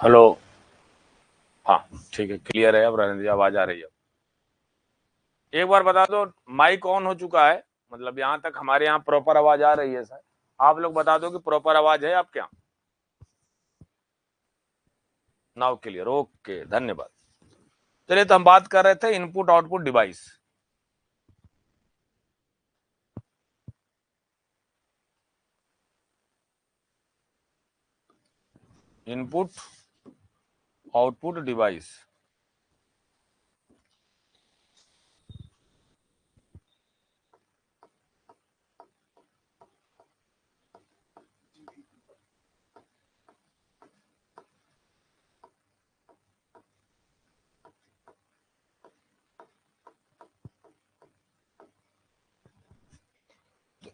Hello. हाँ, ठीक है, क्लियर है। अब राजेंद्र जी आवाज आ रही है। एक बार बता दो, माइक ऑन हो चुका है? मतलब यहाँ तक हमारे यहाँ प्रॉपर आवाज आ रही है सर? आप लोग बता दो कि प्रॉपर आवाज है आपके यहाँ। नाउ क्लियर, ओके, धन्यवाद। चलिए, तो हम बात कर रहे थे input output device. Input output device.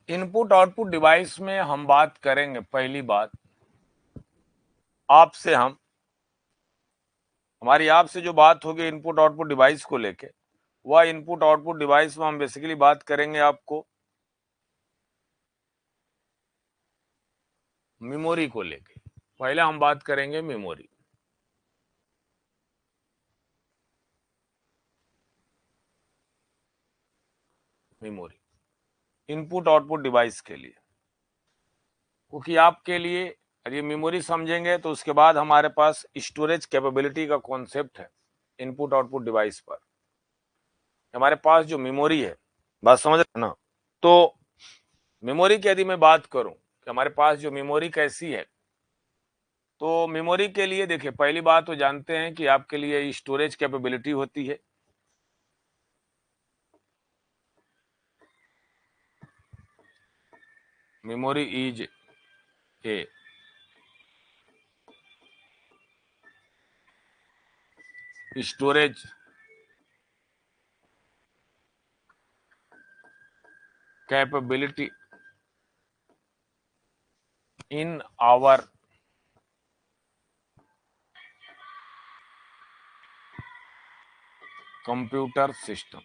Input output device में हम बात करेंगे, पहली बात आपसे हमारी आपसे जो बात होगी इनपुट आउटपुट डिवाइस को लेके, वह इनपुट आउटपुट डिवाइस में हम बेसिकली बात करेंगे आपको मेमोरी को लेके। पहले हम बात करेंगे memory. Memory input output device के लिए, क्योंकि आपके लिए ये मेमोरी समझेंगे तो उसके बाद हमारे पास स्टोरेज कैपेबिलिटी का कॉन्सेप्ट है इनपुट आउटपुट डिवाइस पर। हमारे पास जो मेमोरी है, बात समझ रहे ना? तो मेमोरी की यदि मैं बात करूं कि हमारे पास जो मेमोरी कैसी है, तो मेमोरी के लिए देखिए, पहली बात तो जानते हैं कि आपके लिए स्टोरेज कैपेबिलिटी होती है। Memory is a storage capability in our computer system.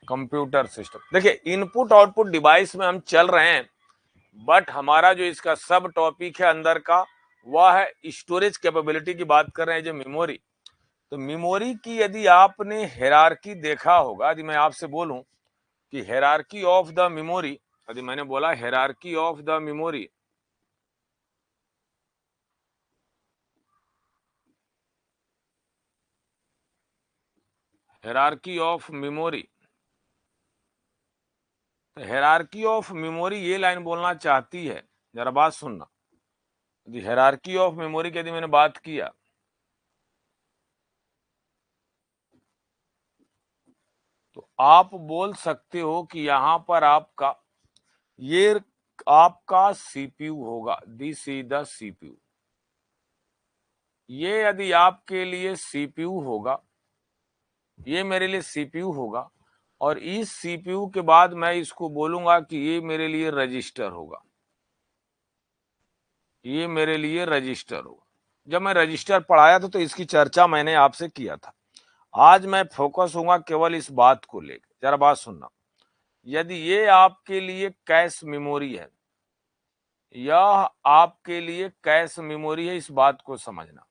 Computer system देखिए, इनपुट आउटपुट डिवाइस में हम चल रहे हैं, बट हमारा जो इसका सब टॉपिक है अंदर का, वह है स्टोरेज कैपेबिलिटी की बात कर रहे हैं, जो मेमोरी। तो मेमोरी की यदि आपने हेरारकी देखा होगा, यदि मैं आपसे बोलूं कि हेरारकी ऑफ द मेमोरी, यदि मैंने बोला hierarchy of the memory, hierarchy of memory, hierarchy of memory ये लाइन बोलना चाहती है, जरा बात सुनना। यदि हेरारकी ऑफ मेमोरी की यदि मैंने बात किया, तो आप बोल सकते हो कि यहां पर आपका ये आपका सीपीयू होगा। This is the CPU. ये यदि आपके लिए सीपीयू होगा, ये मेरे लिए सीपीयू होगा, और इस सीपीयू के बाद मैं इसको बोलूंगा कि ये मेरे लिए रजिस्टर होगा। ये मेरे लिए रजिस्टर होगा। जब मैं रजिस्टर पढ़ाया था तो इसकी चर्चा मैंने आपसे किया था। आज मैं फोकस होऊंगा केवल इस बात को लेकर। जरा बात सुनना। यदि ये आपके लिए कैश मेमोरी है, यह आपके लिए कैश मेमोरी है, इस बात को समझना।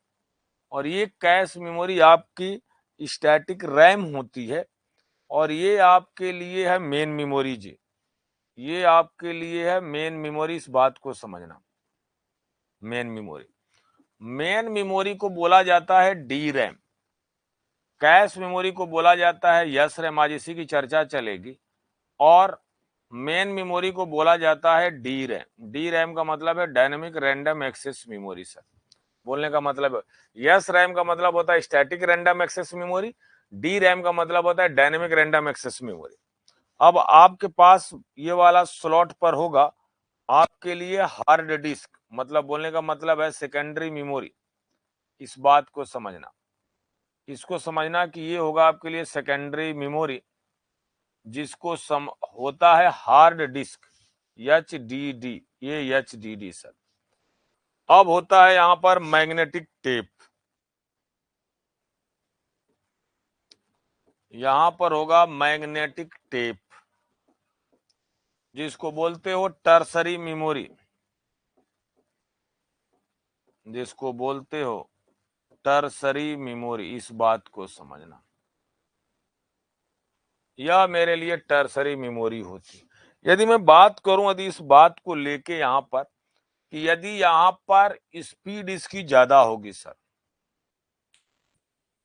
और ये कैश मेमोरी आपकी स्टैटिक रैम होती है, और ये आपके लिए है मेन मेमोरी जी। ये आपके लिए है मेन मेमोरी, इस बात को समझना। मेन मेमोरी, मेन मेमोरी को बोला जाता है डी रैम, कैश मेमोरी को बोला जाता है यस रैम। आज इसी की चर्चा चलेगी। और मेन मेमोरी को बोला जाता है डी रैम। डी रैम का मतलब है dynamic random access memory. Sir, बोलने का मतलब है, यस रैम का मतलब होता है static random access memory, D RAM का मतलब होता है डायनेमिक रैंडम एक्सेस मेमोरी। अब आपके पास ये वाला स्लॉट पर होगा आपके लिए हार्ड डिस्क, मतलब बोलने का मतलब है सेकेंडरी मेमोरी। इस बात को समझना, इसको समझना कि ये होगा आपके लिए सेकेंडरी मेमोरी, जिसको होता है hard disk, H D D. ये एच डी डी सर। अब होता है यहां पर मैग्नेटिक टेप, यहां पर होगा मैग्नेटिक टेप, जिसको बोलते हो टर्सरी मेमोरी। जिसको बोलते हो टर्सरी मेमोरी, इस बात को समझना। यह मेरे लिए टर्सरी मेमोरी होती। यदि मैं बात करूं, यदि इस बात को लेके यहां पर कि यदि यहां पर स्पीड इसकी ज्यादा होगी सर,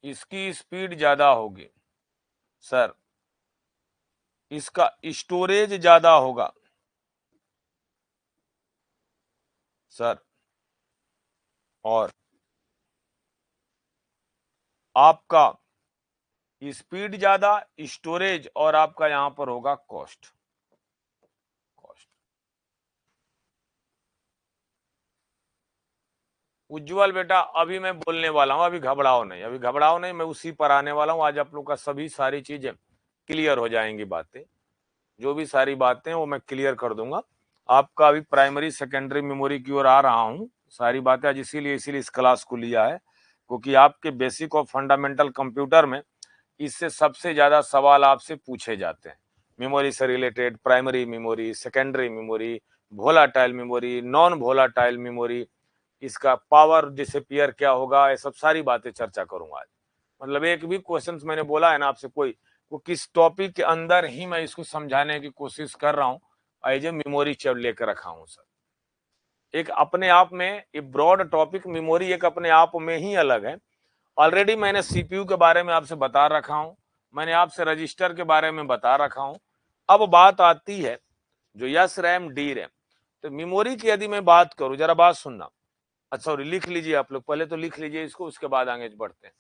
इसकी स्पीड ज्यादा होगी सर, इसका स्टोरेज ज्यादा होगा सर, और आपका स्पीड ज्यादा, स्टोरेज, और आपका यहां पर होगा कॉस्ट। उज्जवल बेटा अभी मैं बोलने वाला हूं, अभी घबराओ नहीं, अभी घबराओ नहीं, मैं उसी पर आने वाला हूं। आज आप लोग का सभी सारी चीजें क्लियर हो जाएंगी, बातें जो भी सारी बातें वो मैं क्लियर कर दूंगा। आपका अभी प्राइमरी सेकेंडरी मेमोरी की ओर आ रहा हूं, सारी बातें आज इसीलिए इस क्लास को लिया है, क्योंकि आपके बेसिक और फंडामेंटल कंप्यूटर में इससे सबसे ज्यादा सवाल आपसे पूछे जाते हैं। मेमोरी से related, primary memory, secondary memory, volatile memory, non volatile memory, इसका पावर डिसअपियर क्या होगा, ये सब सारी बातें चर्चा करूंगा आज। मतलब एक भी क्वेश्चंस मैंने बोला है ना आपसे कोई, वो किस टॉपिक के अंदर ही मैं इसको समझाने की कोशिश कर रहा हूँ, एज ए मेमोरी चिप लेकर रखा हूँ सर। एक अपने आप में ये ब्रॉड टॉपिक मेमोरी एक अपने आप में ही अलग है। ऑलरेडी मैंने सीपीयू के बारे में आपसे बता रखा हूं, मैंने आपसे रजिस्टर के बारे में बता रखा हूं। अब बात आती है जो यस रैम डी रैम। तो मेमोरी की यदि मैं बात करूं, जरा बात सुनना। अच्छा सॉरी, लिख लीजिए आप लोग, पहले तो लिख लीजिए इसको, उसके बाद आगे बढ़ते हैं।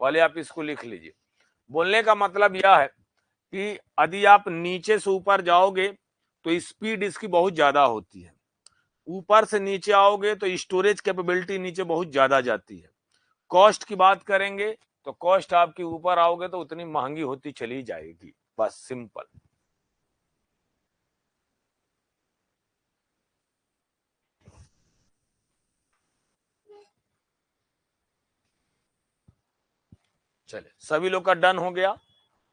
पहले आप इसको लिख लीजिए। बोलने का मतलब यह है कि यदि आप नीचे से ऊपर जाओगे तो स्पीड इसकी बहुत ज्यादा होती है, ऊपर से नीचे आओगे तो स्टोरेज कैपेबिलिटी नीचे बहुत ज्यादा जाती है। कॉस्ट की बात करेंगे तो कॉस्ट आपकी ऊपर आओगे तो उतनी महंगी होती चली जाएगी, बस सिंपल। चले, सभी लोग का डन हो गया।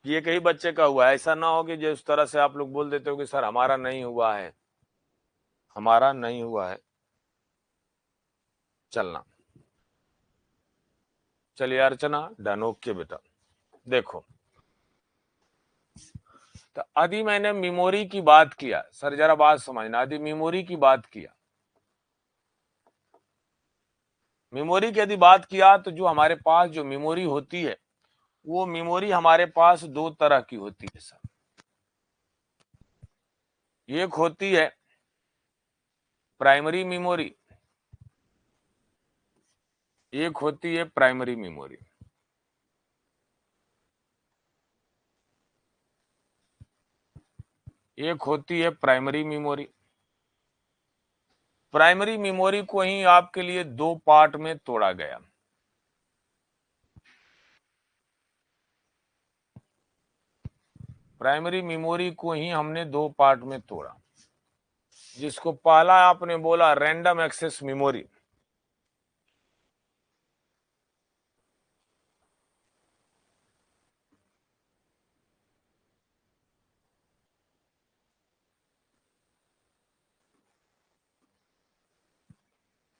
ये कई बच्चे का हुआ है, ऐसा ना हो कि जिस तरह से आप लोग बोल देते हो कि सर हमारा नहीं हुआ है, हमारा नहीं हुआ है। चलना, चलिए अर्चना डन, ओके बेटा। देखो, तो यदि मैंने मेमोरी की बात किया सर, जरा बात समझना, यदि मेमोरी की बात किया, मेमोरी की यदि बात किया तो जो हमारे पास जो मेमोरी होती है, वो मेमोरी हमारे पास दो तरह की होती है सर। एक होती है प्राइमरी मेमोरी, एक होती है प्राइमरी मेमोरी। एक होती है प्राइमरी मेमोरी। प्राइमरी मेमोरी को ही आपके लिए दो पार्ट में तोड़ा गया। प्राइमरी मेमोरी को ही हमने दो पार्ट में तोड़ा, जिसको पहला आपने बोला random access memory.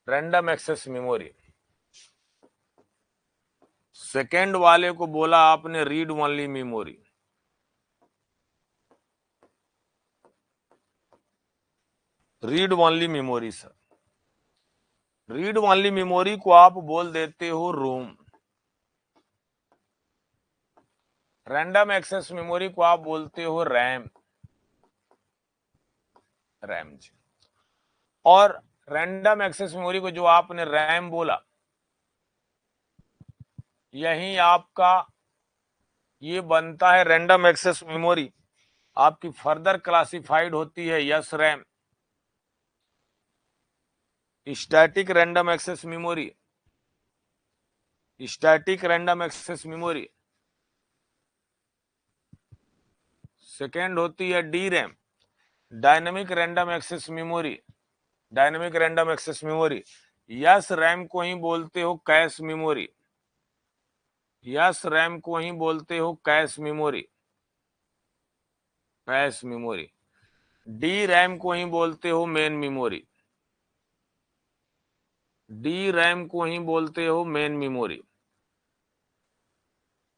Random access memory. Second वाले को बोला आपने read only memory. Read only memory sir, read only memory को आप बोल देते हो रोम। रैंडम एक्सेस मेमोरी को आप बोलते हो रैम, रैम जी। और रैंडम एक्सेस मेमोरी को जो आपने रैम बोला, यही आपका ये बनता है रैंडम एक्सेस मेमोरी। आपकी फर्दर क्लासिफाइड होती है S RAM, static random access memory, static random access memory. Second होती है D RAM, dynamic random access memory, dynamic random access memory. S RAM को ही बोलते हो कैश मेमोरी, यस रैम को ही बोलते हो cache memory, cache memory. D RAM को ही बोलते हो मेन मेमोरी, डी रैम को ही बोलते हो मेन मेमोरी,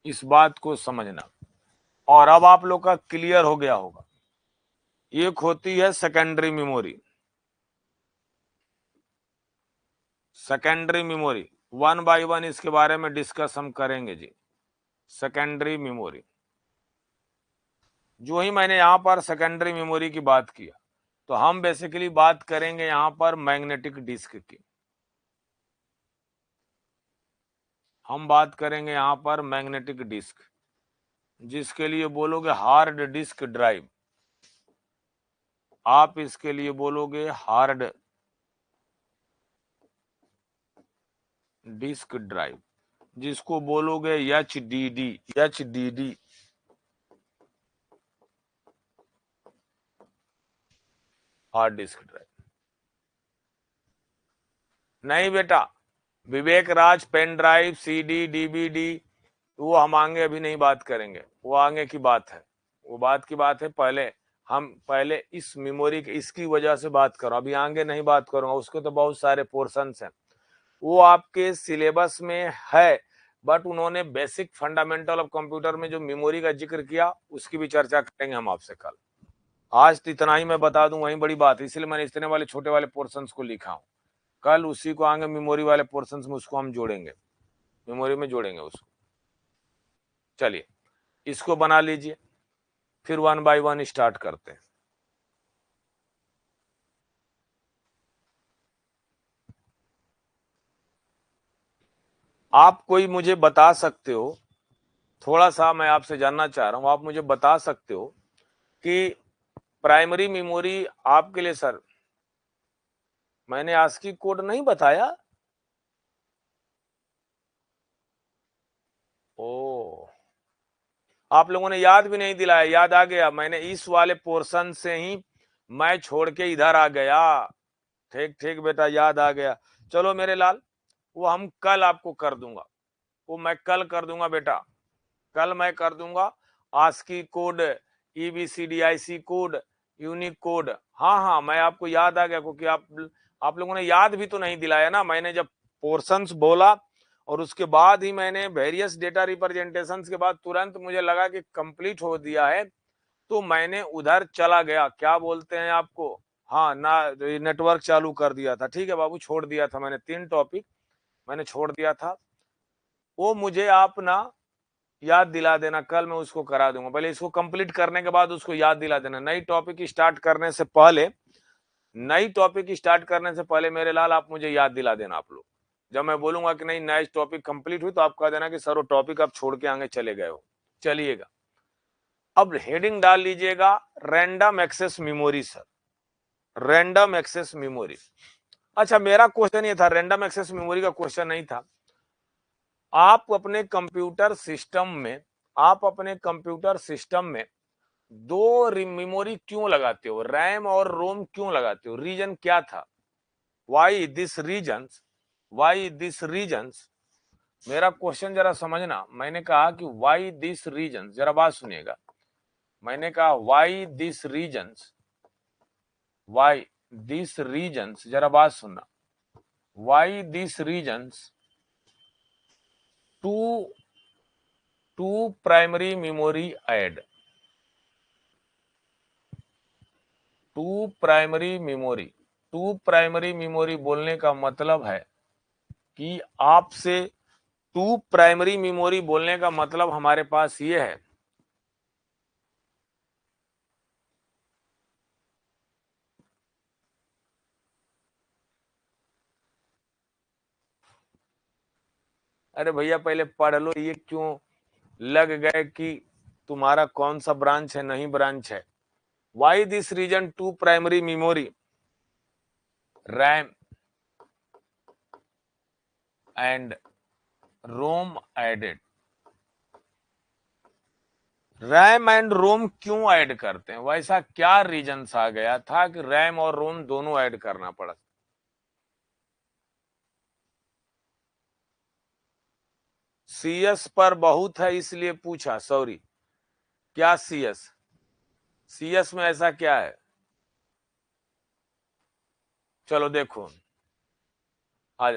इस बात को समझना। और अब आप लोग का क्लियर हो गया होगा। एक होती है secondary memory. Secondary memory one by one इसके बारे में डिस्कस हम करेंगे जी। सेकेंडरी मेमोरी, जो ही मैंने यहां पर सेकेंडरी मेमोरी की बात किया तो हम बेसिकली बात करेंगे यहां पर मैग्नेटिक डिस्क की। हम बात करेंगे यहां पर मैग्नेटिक डिस्क, जिसके लिए बोलोगे हार्ड डिस्क ड्राइव। आप इसके लिए बोलोगे हार्ड डिस्क ड्राइव, जिसको बोलोगे HDD। HDD hard disk drive. नहीं बेटा, विवेक राज पेन ड्राइव, CD, DVD वो हम आगे अभी नहीं बात करेंगे, वो आगे की बात है, वो बात की बात है। पहले इस मेमोरी की इसकी वजह से बात करो, अभी आगे नहीं बात करूंगा। उसके तो बहुत सारे पोर्शंस हैं, वो आपके सिलेबस में है, बट उन्होंने बेसिक फंडामेंटल ऑफ कंप्यूटर में जो मेमोरी का जिक्र किया उसकी भी चर्चा करेंगे हम आपसे कल। आज तो इतना ही मैं बता दूं, वही बड़ी बात है, इसलिए मैंने इतने वाले छोटे वाले पोर्शंस को लिखा हूं। कल उसी को आगे मेमोरी वाले पोर्शंस में उसको हम जोड़ेंगे, मेमोरी में जोड़ेंगे उसको। चलिए इसको बना लीजिए, फिर वन बाय वन स्टार्ट करते हैं। आप कोई मुझे बता सकते हो, थोड़ा सा मैं आपसे जानना चाह रहा हूं, आप मुझे बता सकते हो कि प्राइमरी मेमोरी आपके लिए, सर मैंने आस्की कोड नहीं बताया? ओ, आप लोगों ने याद भी नहीं दिलाया, याद आ गया। मैंने इस वाले पोर्शन से ही मैं छोड़ के इधर आ गया। ठीक ठीक बेटा, याद आ गया। चलो मेरे लाल, वो हम कल आपको कर दूंगा, वो मैं कल कर दूंगा बेटा, कल मैं कर दूंगा। ASCII code, EBCDIC code, Unicode. हाँ हाँ, मैं आपको याद आ गया, क्योंकि आप लोगों ने याद भी तो नहीं दिलाया ना। मैंने जब पोर्शंस बोला और उसके बाद ही मैंने वेरियस डेटा रिप्रेजेंटेशंस के बाद तुरंत मुझे लगा कि कंप्लीट हो दिया है, तो मैंने उधर चला गया, क्या बोलते हैं आपको, हाँ ना, नेटवर्क चालू कर दिया था। ठीक है बाबू, छोड़ दिया था मैंने, 3 टॉपिक मैंने छोड़ दिया था। वो मुझे आप ना याद दिला देना, कल मैं उसको करा दूंगा। पहले इसको कंप्लीट करने के बाद उसको याद दिला देना। नई टॉपिक स्टार्ट करने से पहले, नई टॉपिक स्टार्ट करने से पहले मेरे लाल आप मुझे याद दिला देना। आप लोग जब मैं बोलूंगा कि नहीं नई टॉपिक कंप्लीट हुई, तो आप कह देना कि सर वो टॉपिक आप छोड़ के आगे चले गए हो। चलिएगा, अब हेडिंग डाल लीजिएगा, random access memory. Sir random access memory, अच्छा मेरा क्वेश्चन ये था, रैंडम एक्सेस मेमोरी का क्वेश्चन नहीं था। आप अपने कंप्यूटर सिस्टम में, आप अपने कंप्यूटर सिस्टम में दो मेमोरी क्यों लगाते हो, रैम और रोम क्यों लगाते हो? रीजन क्या था? Why this reasons, why this reasons? मेरा क्वेश्चन जरा समझना। मैंने कहा कि वाई दिस रीजन्स, जरा बात सुनिएगा। मैंने कहा why this reasons, why this reasons, जरा बात सुनना। Why this reasons to to primary memory add, to primary memory. To primary memory बोलने का मतलब है कि आपसे, टू प्राइमरी मेमोरी बोलने का मतलब हमारे पास ये है, अरे भैया पहले पढ़ लो, ये क्यों लग गए कि तुम्हारा कौन सा ब्रांच है, नहीं ब्रांच है। Why this reason to primary memory RAM and ROM added. RAM and ROM क्यों ऐड करते हैं? वैसा क्या रीजन आ गया था कि रैम और रोम दोनों ऐड करना पड़ा? CS पर बहुत है इसलिए पूछा, सॉरी। क्या CS? CS में ऐसा क्या है? चलो देखो, आज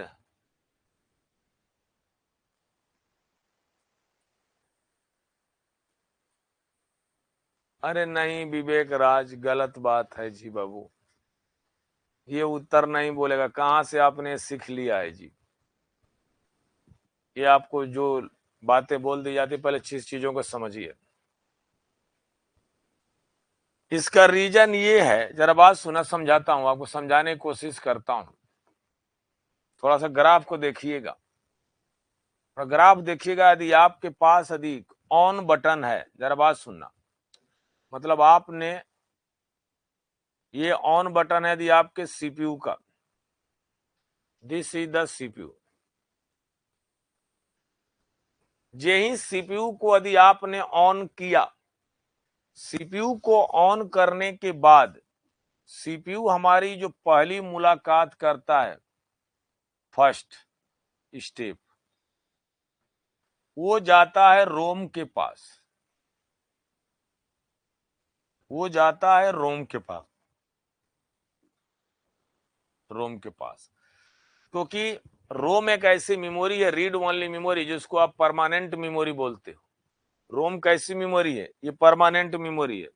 अरे नहीं विवेक राज, गलत बात है जी बाबू। ये उत्तर नहीं बोलेगा, कहाँ से आपने सीख लिया है जी? ये आपको जो बातें बोल दी जाती, पहले चीजों को समझिए। इसका रीजन ये है, जरा बात सुना, समझाता हूं आपको, समझाने की कोशिश करता हूं। थोड़ा सा ग्राफ को देखिएगा, और ग्राफ देखिएगा। यदि आपके पास यदि ऑन बटन है, जरा बात सुनना, मतलब आपने ये ऑन बटन है यदि आपके सीपीयू का, this is the CPU. J he CPU को यदि आपने ऑन किया, सीपीयू को ऑन करने के बाद सीपीयू हमारी जो पहली मुलाकात करता है, फर्स्ट स्टेप, वो जाता है रोम के पास, वो जाता है रोम के पास, रोम के पास। क्योंकि रोम एक ऐसी मेमोरी है, रीड ओनली मेमोरी, जिसको आप परमानेंट मेमोरी बोलते हो। रोम कैसी मेमोरी है? ये परमानेंट मेमोरी है।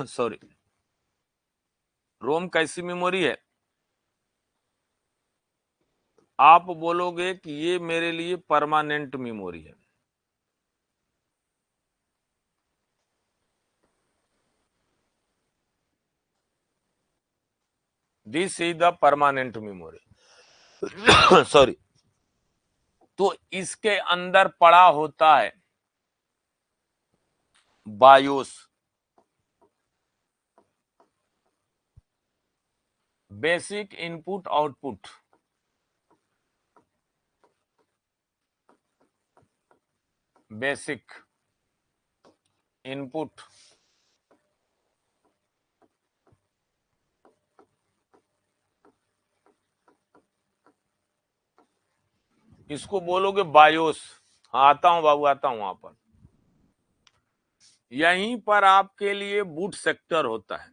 सॉरी, रोम कैसी मेमोरी है? आप बोलोगे कि ये मेरे लिए परमानेंट मेमोरी है। This is the permanent memory. Sorry. तो इसके अंदर पड़ा होता है BIOS, basic input output, basic input इसको बोलोगे बायोस। हाँ आता हूं बाबू, आता हूं वहां पर। यहीं पर आपके लिए बूट सेक्टर होता है,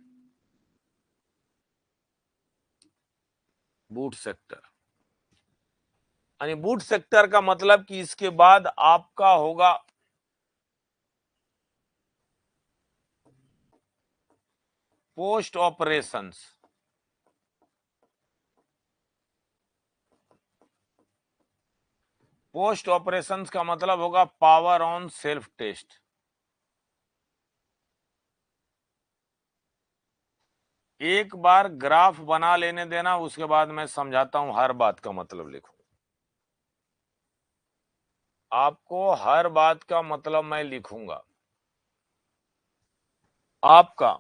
बूट सेक्टर। यानी बूट सेक्टर का मतलब कि इसके बाद आपका होगा पोस्ट ऑपरेशंस। पोस्ट ऑपरेशंस का मतलब होगा पावर ऑन सेल्फ टेस्ट। एक बार ग्राफ बना लेने देना, उसके बाद मैं समझाता हूं, हर बात का मतलब लिखूं। आपको हर बात का मतलब मैं लिखूंगा। आपका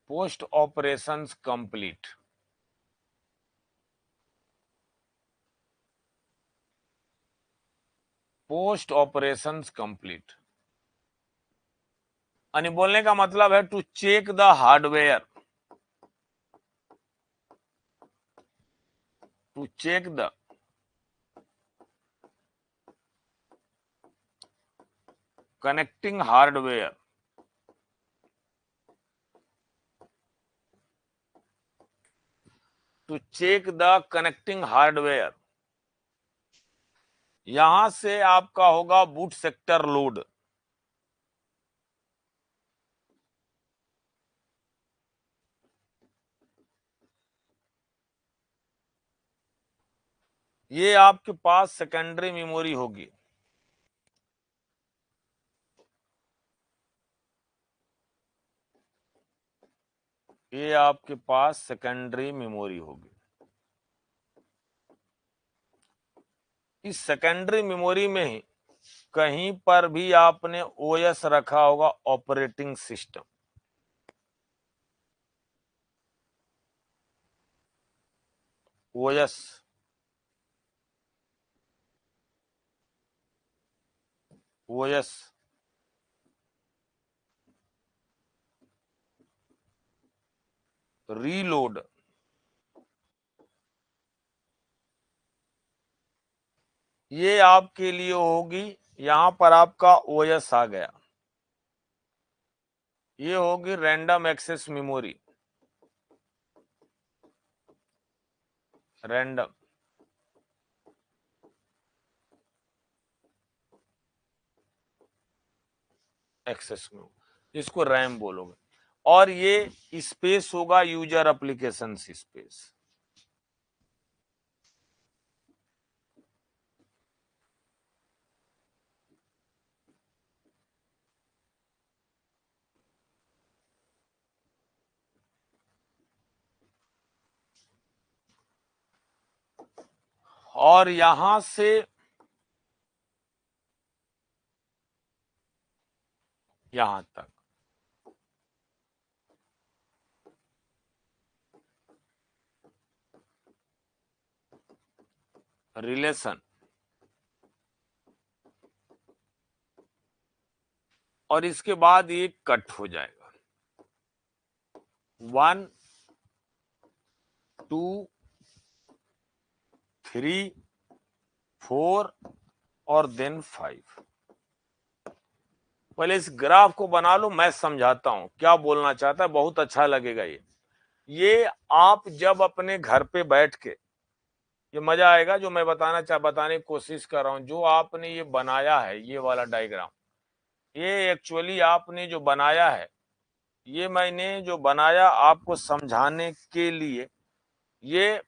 post operations complete, post operations complete, यानी बोलने का मतलब है to check the hardware, to check the connecting hardware, to check the connecting hardware. यहां से आपका होगा बूट सेक्टर लोड। ये आपके पास सेकेंडरी मेमोरी होगी, ये आपके पास सेकेंडरी मेमोरी होगी। इस सेकेंडरी मेमोरी में ही कहीं पर भी आपने ओएस रखा होगा, operating system. OS, OS reload, ये आपके लिए होगी, यहां पर आपका ओएस आ गया, ये होगी random access memory, random access memory, इसको रैम बोलोगे। और ये स्पेस होगा यूजर एप्लीकेशन स्पेस। और यहां से यहां तक रिलेशन, और इसके बाद ये कट हो जाएगा 1 2 3 4 और देन 5। पहले इस ग्राफ को बना लो, मैं समझाता हूं क्या बोलना चाहता है, बहुत अच्छा लगेगा ये आप जब अपने घर पे बैठ के, ये मजा आएगा जो मैं बताने की कोशिश कर रहा हूं। जो आपने ये बनाया है, ये वाला डायग्राम, ये एक्चुअली आपने जो बनाया है, ये मैंने जो बनाया आपको समझाने के लिए, ये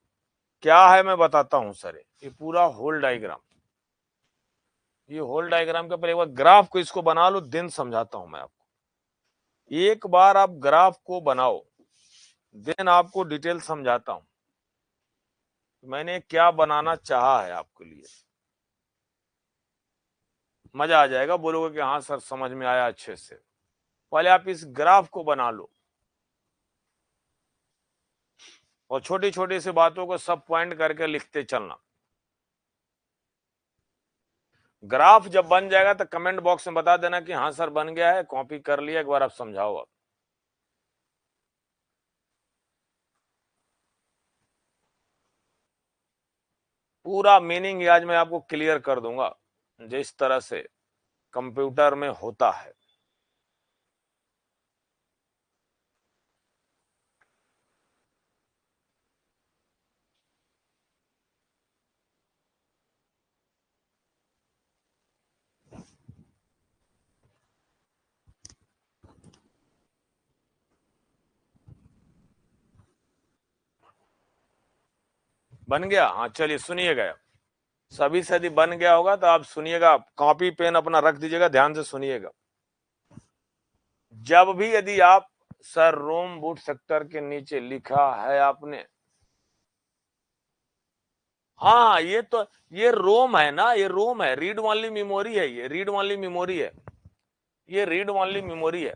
क्या है मैं बताता हूं सर। ये पूरा होल डायग्राम, ये होल डायग्राम का पहले एक बार ग्राफ को इसको बना लो, दिन समझाता हूं मैं आपको। एक बार आप ग्राफ को बनाओ, देन आपको डिटेल समझाता हूं मैंने क्या बनाना चाहा है आपके लिए। मजा आ जाएगा, बोलोगे कि हाँ सर समझ में आया अच्छे से। पहले आप इस ग्राफ को बना लो और छोटी छोटी सी बातों को सब पॉइंट करके लिखते चलना। ग्राफ जब बन जाएगा तो कमेंट बॉक्स में बता देना कि हाँ सर बन गया है, कॉपी कर लिया, एक बार आप समझाओ। अब पूरा मीनिंग आज मैं आपको क्लियर कर दूंगा जिस तरह से कंप्यूटर में होता है। बन गया? हाँ चलिए सुनिएगा, सभी से यदि बन गया होगा तो आप सुनिएगा, कॉपी पेन अपना रख दीजिएगा, ध्यान से सुनिएगा। जब भी यदि आप सर रोम बूट सेक्टर के नीचे लिखा है आपने, हाँ ये तो ये रोम है ना, ये रोम है, रीड ओनली मेमोरी है, ये रीड ओनली मेमोरी है, ये रीड ओनली मेमोरी है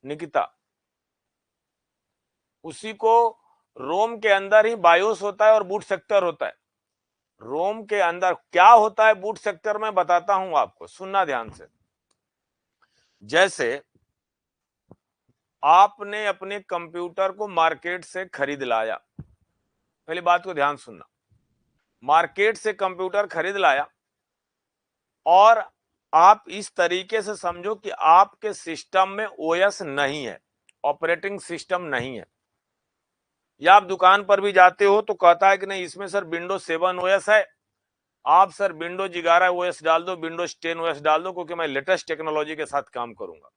निकिता। उसी को रोम के अंदर ही बायोस होता है और बूट सेक्टर होता है। रोम के अंदर क्या होता है बूट सेक्टर में बताता हूं आपको, सुनना ध्यान से। जैसे आपने अपने कंप्यूटर को मार्केट से खरीद लाया, पहली बात को ध्यान सुनना, मार्केट से कंप्यूटर खरीद लाया और आप इस तरीके से समझो कि आपके सिस्टम में ओएस नहीं है, ऑपरेटिंग सिस्टम नहीं है। या आप दुकान पर भी जाते हो तो कहता है कि नहीं इसमें सर विंडोज 7 ओएस है, आप सर विंडोज 11 ओएस डाल दो, विंडोज 10 ओएस डाल दो, क्योंकि मैं लेटेस्ट टेक्नोलॉजी के साथ काम करूंगा।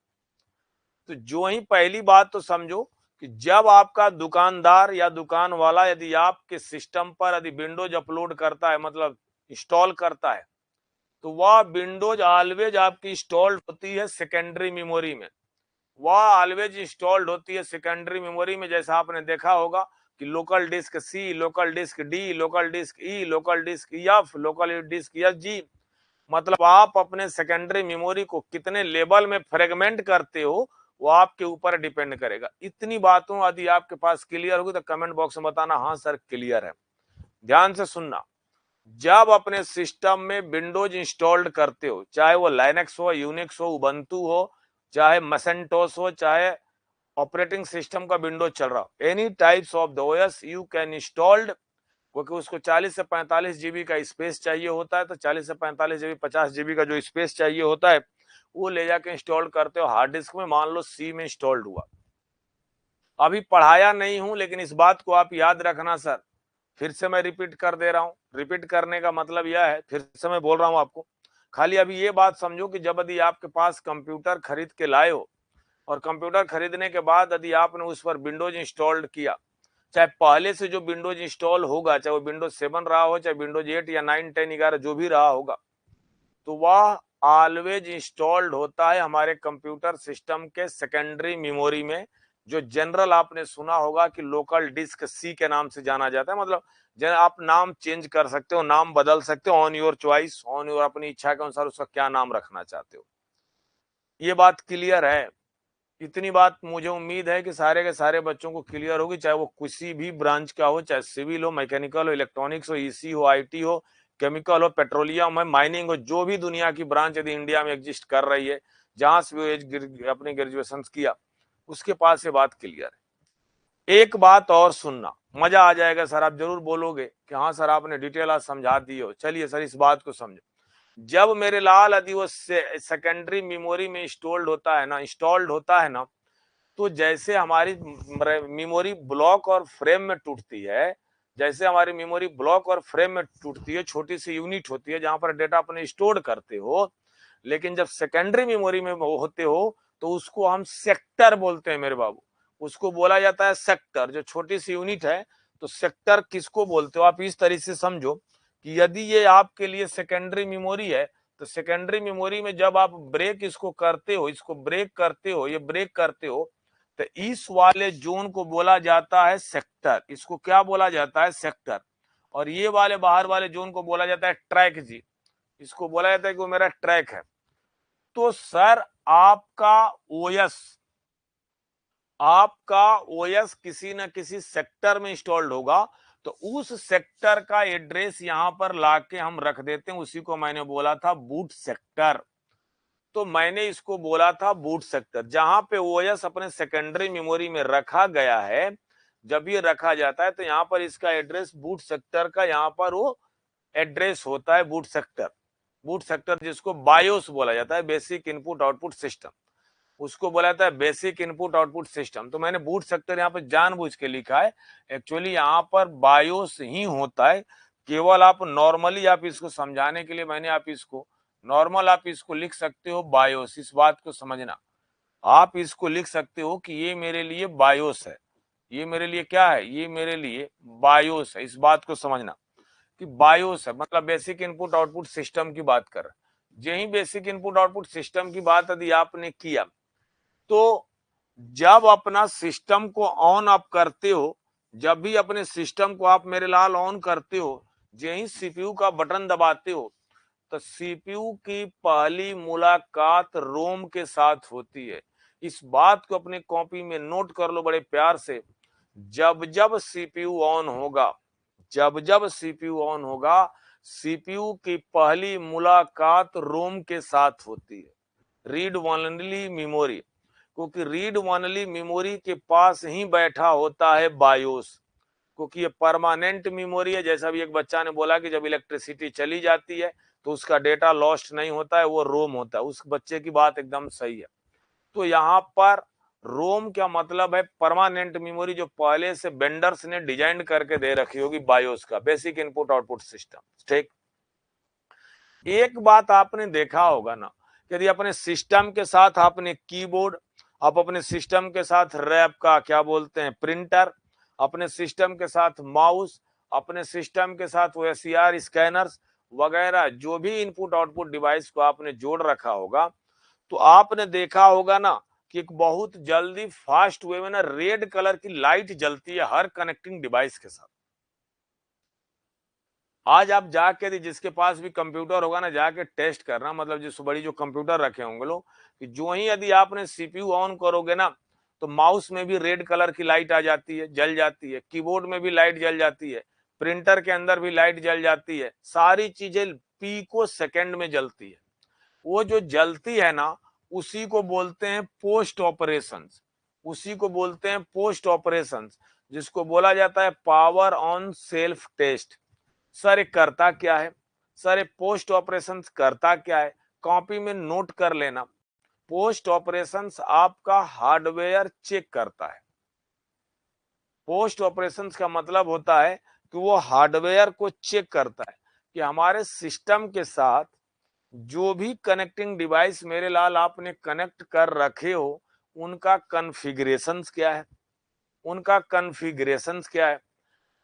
तो जो ही पहली बात तो समझो कि जब आपका दुकानदार या दुकान वाला यदि आपके सिस्टम पर यदि विंडोज अपलोड करता है, मतलब इंस्टॉल करता है, तो वह विंडोज ऑलवेज आपकी इंस्टॉल्ड होती है सेकेंडरी मेमोरी में। वह ऑलवेज इंस्टॉल्ड होती है सेकेंडरी मेमोरी में। जैसा आपने देखा होगा कि local disk C, local disk D, local disk E, local disk F, local disk S G, मतलब आप अपने सेकेंडरी मेमोरी को कितने लेवल में फ्रेगमेंट करते हो वो आपके ऊपर डिपेंड करेगा। इतनी बातों यदि आपके पास क्लियर होगी तो कमेंट बॉक्स में बताना हाँ सर क्लियर है। ध्यान से सुनना, जब अपने सिस्टम में विंडोज इंस्टॉल्ड करते हो, चाहे वो लाइनेक्स हो, यूनिक्स हो, उबंटू हो, चाहे मैसेंटोस हो, चाहे ऑपरेटिंग सिस्टम का विंडोज चल रहा हो, any types of the OS you can installed क्योंकि उसको 40 से 45 जीबी का स्पेस चाहिए होता है, तो 40 से 45 जीबी 50 जीबी का जो स्पेस चाहिए होता है वो ले जाके इंस्टॉल करते हो हार्ड डिस्क में। मान लो सी में इंस्टॉल्ड हुआ, अभी पढ़ाया नहीं हूं लेकिन इस बात को आप याद रखना सर, फिर से मैं रिपीट कर दे रहा हूं। रिपीट करने का मतलब यह है, फिर से मैं बोल रहा हूं आपको, खाली अभी ये बात समझो कि जब यदि आपके पास कंप्यूटर खरीद के लाए हो और कंप्यूटर खरीदने के बाद यदि आपने उस पर विंडोज इंस्टॉल्ड किया, चाहे पहले से जो विंडोज इंस्टॉल होगा, चाहे वो विंडोज 7 रहा हो, चाहे विंडोज 8 या 9 10 11 जो भी रहा होगा, तो वह ऑलवेज इंस्टॉल्ड होता है हमारे कंप्यूटर सिस्टम के सेकेंडरी मेमोरी में, जो जनरल आपने सुना होगा कि लोकल डिस्क सी के नाम से जाना जाता है। मतलब आप नाम चेंज कर सकते हो, नाम बदल सकते हो, on your choice, on your अपनी इच्छा के अनुसार उसका क्या नाम रखना चाहते हो। ये बात क्लियर है? इतनी बात मुझे उम्मीद है कि सारे के सारे बच्चों को क्लियर होगी, चाहे वो किसी भी ब्रांच का हो, चाहे सिविल हो, मैकेनिकल हो, इलेक्ट्रॉनिक्स हो, ईसी हो, आईटी हो, केमिकल हो, पेट्रोलियम हो, माइनिंग हो, जो भी दुनिया की ब्रांच यदि इंडिया में एग्जिस्ट कर रही है, जहां से वो अपने ग्रेजुएशन किया, उसके पास ये बात क्लियर है। एक बात और सुनना, मजा आ जाएगा सर, आप जरूर बोलोगे कि हाँ सर आपने डिटेल आज समझा दी हो। चलिए सर इस बात को समझो। जब मेरे लाल यदि वो सेकेंडरी मेमोरी में इंस्टॉल्ड होता है ना, तो जैसे हमारी मेमोरी ब्लॉक और फ्रेम में टूटती है, जैसे हमारी मेमोरी ब्लॉक और फ्रेम में टूटती है, छोटी सी यूनिट होती है जहां पर डेटा अपने स्टोर करते हो, लेकिन जब सेकेंडरी मेमोरी में होते हो तो उसको हम सेक्टर बोलते हैं मेरे बाबू। उसको बोला जाता है सेक्टर, जो छोटी सी यूनिट है। तो सेक्टर किसको बोलते हो आप इस तरीके से समझो कि यदि ये आपके लिए सेकेंडरी मेमोरी है, तो सेकेंडरी मेमोरी में जब आप ब्रेक इसको करते हो, इसको ब्रेक करते हो, ये ब्रेक करते हो, तो इस वाले जोन को बोला जाता है सेक्टर। इसको क्या बोला जाता है? सेक्टर। और ये वाले बाहर वाले जोन को बोला जाता है ट्रैक जी। इसको बोला जाता है कि वो मेरा ट्रैक है। तो सर आपका ओएस किसी न किसी सेक्टर में इंस्टॉल्ड होगा, तो उस सेक्टर का एड्रेस यहां पर लाके हम रख देते हैं, उसी को मैंने बोला था बूट सेक्टर। तो मैंने इसको बोला था बूट सेक्टर, जहां पे ओएस अपने सेकेंडरी मेमोरी में रखा गया है। जब ये रखा जाता है तो यहाँ पर इसका एड्रेस बूट सेक्टर का, यहाँ पर वो एड्रेस होता है बूट सेक्टर। बूट सेक्टर जिसको बायोस बोला जाता है, बेसिक इनपुट आउटपुट सिस्टम, उसको बोला जाता है बेसिक इनपुट आउटपुट सिस्टम। तो मैंने बूट सेक्टर यहाँ पर जानबूझ के लिखा है, एक्चुअली यहाँ पर बायोस ही होता है। केवल आप नॉर्मली आप इसको समझाने के लिए मैंने आप इसको नॉर्मल आप इसको लिख सकते हो बायोस। इस बात को समझना, आप इसको लिख सकते हो कि ये मेरे लिए बायोस है। ये मेरे लिए क्या है? ये मेरे लिए बायोस है। इस बात को समझना कि बायोस है मतलब बेसिक इनपुट आउटपुट सिस्टम की बात कर रहे। यही बेसिक इनपुट आउटपुट सिस्टम की बात यदि आपने किया, तो जब अपना सिस्टम को ऑन आप करते हो, जब भी अपने सिस्टम को आप मेरे लाल ऑन करते हो, यही सीपीयू का बटन दबाते हो, तो सीपीयू की पहली मुलाकात रोम के साथ होती है। इस बात को अपने कॉपी में नोट कर लो बड़े प्यार से। जब जब सीपीयू ऑन होगा, जब जब सीपीयू ऑन होगा, सीपीयू की पहली मुलाकात रोम के साथ होती है, रीड ओनली मेमोरी। क्योंकि रीड ओनली मेमोरी के पास ही बैठा होता है बायोस, क्योंकि ये परमानेंट मेमोरी है। जैसा भी एक बच्चा ने बोला कि जब इलेक्ट्रिसिटी चली जाती है तो उसका डेटा लॉस्ट नहीं होता है, वो रोम होता है। उस बच्चे की बात एकदम सही है। तो यहाँ पर रोम क्या मतलब है? परमानेंट मेमोरी, जो पहले से वेंडर्स ने डिजाइन करके दे रखी होगी बायोस का, बेसिक इनपुट आउटपुट सिस्टम। ठीक, एक बात आपने देखा होगा ना, यदि अपने सिस्टम के साथ आपने कीबोर्ड, आप अपने सिस्टम के साथ रैप का क्या बोलते हैं प्रिंटर, अपने सिस्टम के साथ माउस, अपने सिस्टम के साथ OSR स्कैनर्स वगैरह जो भी इनपुट आउटपुट डिवाइस को आपने जोड़ रखा होगा, तो आपने देखा होगा ना कि एक बहुत जल्दी फास्ट वे में ना रेड कलर की लाइट जलती है हर कनेक्टिंग डिवाइस के साथ। आज आप जाके जिसके पास भी कंप्यूटर होगा ना, जाके टेस्ट करना, मतलब जिस बड़ी जो कंप्यूटर रखे होंगे लोग, कि जो ही यदि आपने सीपीयू ऑन करोगे ना, तो माउस में भी रेड कलर की लाइट आ जाती है, जल जाती है, कीबोर्ड में भी लाइट जल जाती है, प्रिंटर के अंदर भी लाइट जल जाती है, सारी चीजें पीको सेकंड में जलती है। वो जो जलती है ना, उसी को बोलते हैं पोस्ट ऑपरेशंस, उसी को बोलते हैं पोस्ट ऑपरेशंस। जिसको बोला जाता है power on self test. Sir ये करता क्या है? सर ये पोस्ट ऑपरेशंस करता क्या है? कॉपी में नोट कर लेना। पोस्ट ऑपरेशंस आपका हार्डवेयर चेक करता है। पोस्ट ऑपरेशंस का मतलब होता है कि वो हार्डवेयर को चेक करता है कि हमारे सिस्टम के साथ जो भी कनेक्टिंग डिवाइस मेरे लाल आपने कनेक्ट कर रखे हो उनका कॉन्फ़िगरेशंस क्या है, उनका कॉन्फ़िगरेशंस क्या है,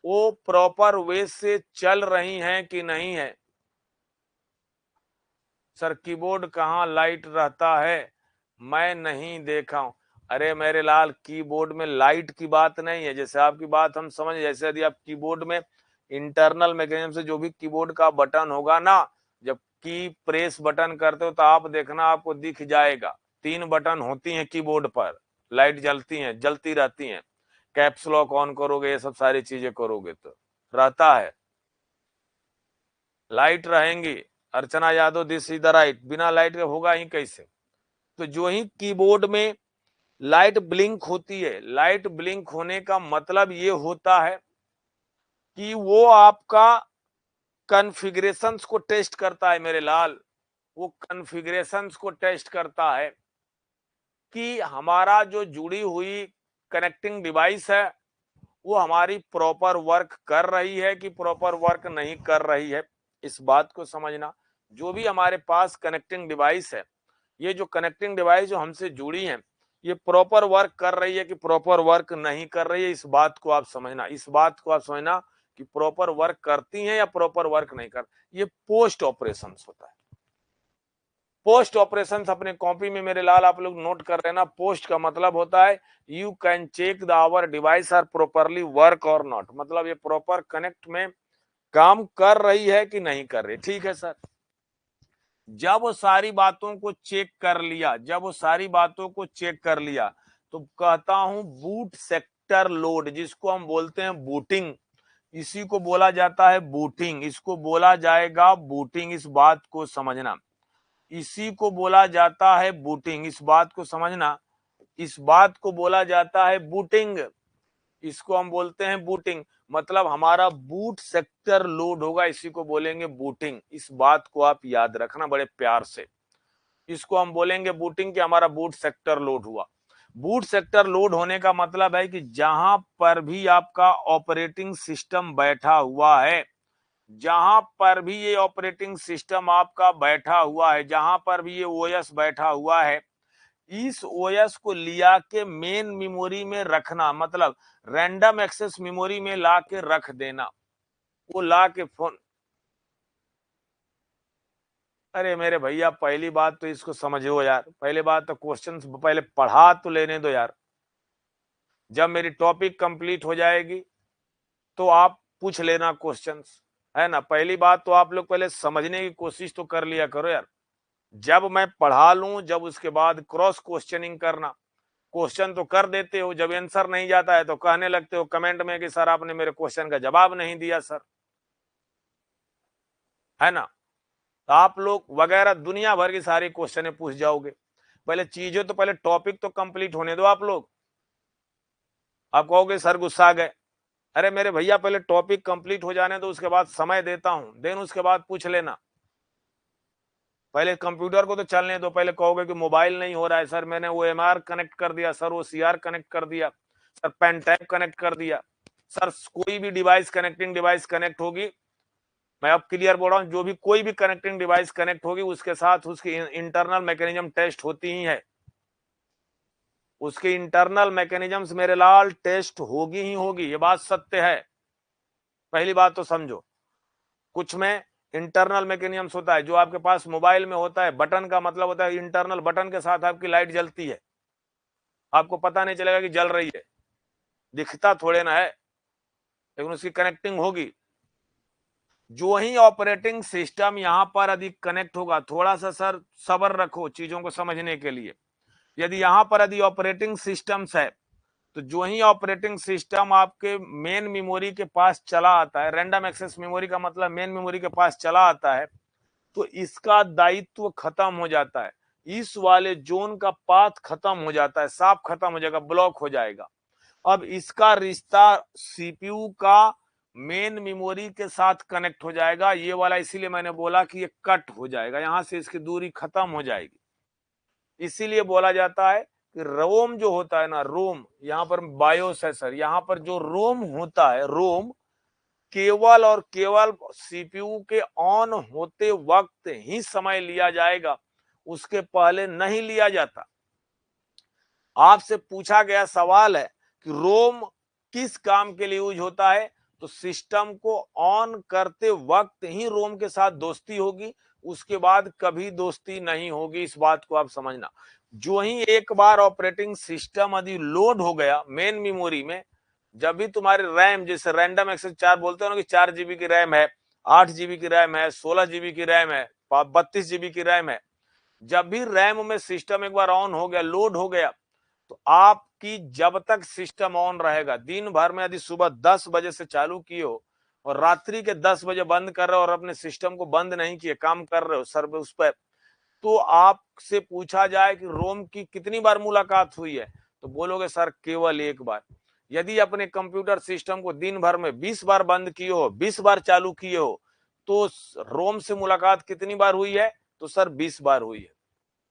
वो प्रॉपर वे से चल रही हैं कि नहीं है। सर कीबोर्ड कहाँ लाइट रहता है? मैं नहीं देखा हूं। अरे मेरे लाल कीबोर्ड में लाइट की बात नहीं है, जैसे आपकी बात हम समझ, जैसे यदि आप कीबोर्ड में इंटरनल मैकेनिज्म से जो भी कीबोर्ड का बटन होगा ना, जब की प्रेस बटन करते हो तो आप देखना आपको दिख जाएगा 3 बटन होती हैं कीबोर्ड पर, लाइट जलती हैं, जलती रहती हैं। कैप्स लॉक ऑन करोगे, ये सब सारी चीजें करोगे तो रहता है, लाइट रहेंगी। Archana Yadav this is the right, बिना लाइट के होगा ही कैसे? तो जो ही कीबोर्ड में लाइट ब्लिंक होती है, लाइट ब्लिंक होने का मतलब ये होता है कि वो आपका कॉन्फ़िगरेशंस को टेस्ट करता है मेरे लाल। वो कॉन्फ़िगरेशंस को टेस्ट करता है कि हमारा जो जुड़ी हुई कनेक्टिंग डिवाइस है वो हमारी प्रॉपर वर्क कर रही है कि प्रॉपर वर्क नहीं कर रही है। इस बात को समझना, जो भी हमारे पास कनेक्टिंग डिवाइस है, ये जो कनेक्टिंग डिवाइस जो हमसे जुड़ी हैं, ये प्रॉपर वर्क कर रही है कि प्रॉपर वर्क नहीं कर रही है, इस बात को आप समझना। इस बात को आप समझना कि प्रॉपर वर्क करती हैं या प्रॉपर वर्क नहीं कर। ये पोस्ट ऑपरेशंस होता है। पोस्ट ऑपरेशंस अपने कॉपी में मेरे लाल आप लोग नोट कर लेना। पोस्ट का मतलब होता है you can check the our device are properly work और नॉट, मतलब ये प्रॉपर कनेक्ट में काम कर रही है कि नहीं कर रही। ठीक है सर, जब वो सारी बातों को चेक कर लिया, जब वो सारी बातों को चेक कर लिया तो कहता हूं बूट सेक्टर लोड, जिसको हम बोलते हैं बूटिंग, इसी को बोला जाता है बूटिंग, इसको बोला जाएगा बूटिंग। इस बात को समझना, इसी को बोला जाता है बूटिंग, इस बात को समझना। इस बात को बोला जाता है बूटिंग, इसको हम बोलते हैं बूटिंग। मतलब हमारा बूट सेक्टर लोड होगा, इसी को बोलेंगे बूटिंग। इस बात को आप याद रखना बड़े प्यार से, इसको हम बोलेंगे बूटिंग कि हमारा बूट सेक्टर लोड हुआ। बूट सेक्टर लोड होने का मतलब है कि जहां पर भी आपका ऑपरेटिंग सिस्टम बैठा हुआ है, जहां पर भी ये ऑपरेटिंग सिस्टम आपका बैठा हुआ है, जहां पर भी ये ओएस बैठा हुआ है, इस ओएस को लिया के मेन मेमोरी में रखना, मतलब रैंडम एक्सेस मेमोरी में ला के रख देना। वो ला के फोन, अरे मेरे भैया पहली बात तो इसको समझो यार, पहले बात तो क्वेश्चंस पहले पढ़ा तो लेने दो यार। जब मेरी टॉपिक कंप्लीट हो जाएगी तो आप पूछ लेना क्वेश्चंस, है ना। पहली बात तो आप लोग पहले समझने की कोशिश तो कर लिया करो यार। जब मैं पढ़ा लूं, जब उसके बाद क्रॉस क्वेश्चनिंग करना। क्वेश्चन तो कर देते हो, जब आंसर नहीं जाता है तो कहने लगते हो कमेंट में कि सर आपने मेरे क्वेश्चन का जवाब नहीं दिया सर, है ना। तो आप लोग वगैरह दुनिया भर की सारी क्वेश्चन पूछ जाओगे। पहले चीजें तो पहले टॉपिक तो कंप्लीट होने दो आप लोग। आप कहोगे सर गुस्सा गए, अरे मेरे भैया पहले टॉपिक कंप्लीट हो जाने दो, उसके बाद समय देता हूं, देन उसके बाद पूछ लेना। पहले कंप्यूटर को तो चलने दो। पहले कहोगे कि मोबाइल नहीं हो रहा है सर, मैंने वो एमआर कनेक्ट कर दिया सर, वो सीआर कनेक्ट कर दिया सर, पेन टैप कनेक्ट कर दिया सर। कोई भी डिवाइस कनेक्टिंग डिवाइस कनेक्ट होगी, मैं अब क्लियर बोल रहा हूं, जो भी कोई भी कनेक्टिंग डिवाइस कनेक्ट होगी उसके साथ उसकी इंटरनल मैकेनिज्म टेस्ट होती ही है। उसकी इंटरनल मैकेनिज्म्स मेरे लाल टेस्ट होगी ही होगी, ये बात सत्य है। पहली बात तो समझो, कुछ में इंटरनल मैकेनिज्म्स होता है जो आपके पास मोबाइल में होता है। बटन का मतलब होता है इंटरनल, बटन के साथ आपकी लाइट जलती है, आपको पता नहीं चलेगा कि जल रही है, दिखता थोड़े ना है, लेकिन उसकी कनेक्टिंग होगी। जो ही ऑपरेटिंग सिस्टम यहां पर यदि कनेक्ट होगा, थोड़ा सा सर सब्र रखो चीजों को समझने के लिए। यदि यहां पर यदि ऑपरेटिंग सिस्टम्स है तो जो ही ऑपरेटिंग सिस्टम आपके मेन मेमोरी के पास चला आता है, रैंडम एक्सेस मेमोरी का मतलब मेन मेमोरी के पास चला आता है, तो इसका दायित्व खत्म हो जाता है। इस वाले जोन का पाथ खत्म हो जाता है, साफ खत्म हो जाएगा, ब्लॉक हो जाएगा। अब इसका रिश्ता सीपीयू का मेन मेमोरी के साथ कनेक्ट हो जाएगा, ये वाला, इसीलिए मैंने बोला कि ये कट हो जाएगा, यहां से इसकी दूरी खत्म हो जाएगी। इसीलिए बोला जाता है कि रोम जो होता है ना, रोम, यहाँ पर बायोस है सर, यहाँ पर जो रोम होता है, रोम केवल और केवल सीपीयू के ऑन होते वक्त ही समय लिया जाएगा, उसके पहले नहीं लिया जाता। आपसे पूछा गया सवाल है कि रोम किस काम के लिए यूज होता है, तो सिस्टम को ऑन करते वक्त ही रोम के साथ दोस्ती होगी, उसके बाद कभी दोस्ती नहीं होगी, इस बात को आप समझना। जो ही एक बार ऑपरेटिंग सिस्टम यदि लोड हो गया मेन मेमोरी में, जब भी तुम्हारे रैम, जैसे रैंडम एक्सेस 4 बोलते हो ना कि 4 जीबी की रैम है, 8 जीबी की रैम है, 16 जीबी की रैम है, 32 जीबी की रैम है, जब भी रैम में सिस्टम एक बार ऑन हो गया, लोड हो गया, तो आपकी जब तक सिस्टम ऑन रहेगा, दिन भर में यदि सुबह 10 बजे से चालू किए हो और रात्रि के 10 बजे बंद कर रहे हो और अपने सिस्टम को बंद नहीं किए, काम कर रहे हो सर्वर उस पर, तो आपसे पूछा जाए कि रोम की कितनी बार मुलाकात हुई है, तो बोलोगे सर केवल एक बार। यदि अपने कंप्यूटर सिस्टम को दिन भर में 20 बार बंद किए हो, 20 बार चालू किए हो, तो रोम से मुलाकात कितनी बार हुई है, तो सर 20 बार हुई है।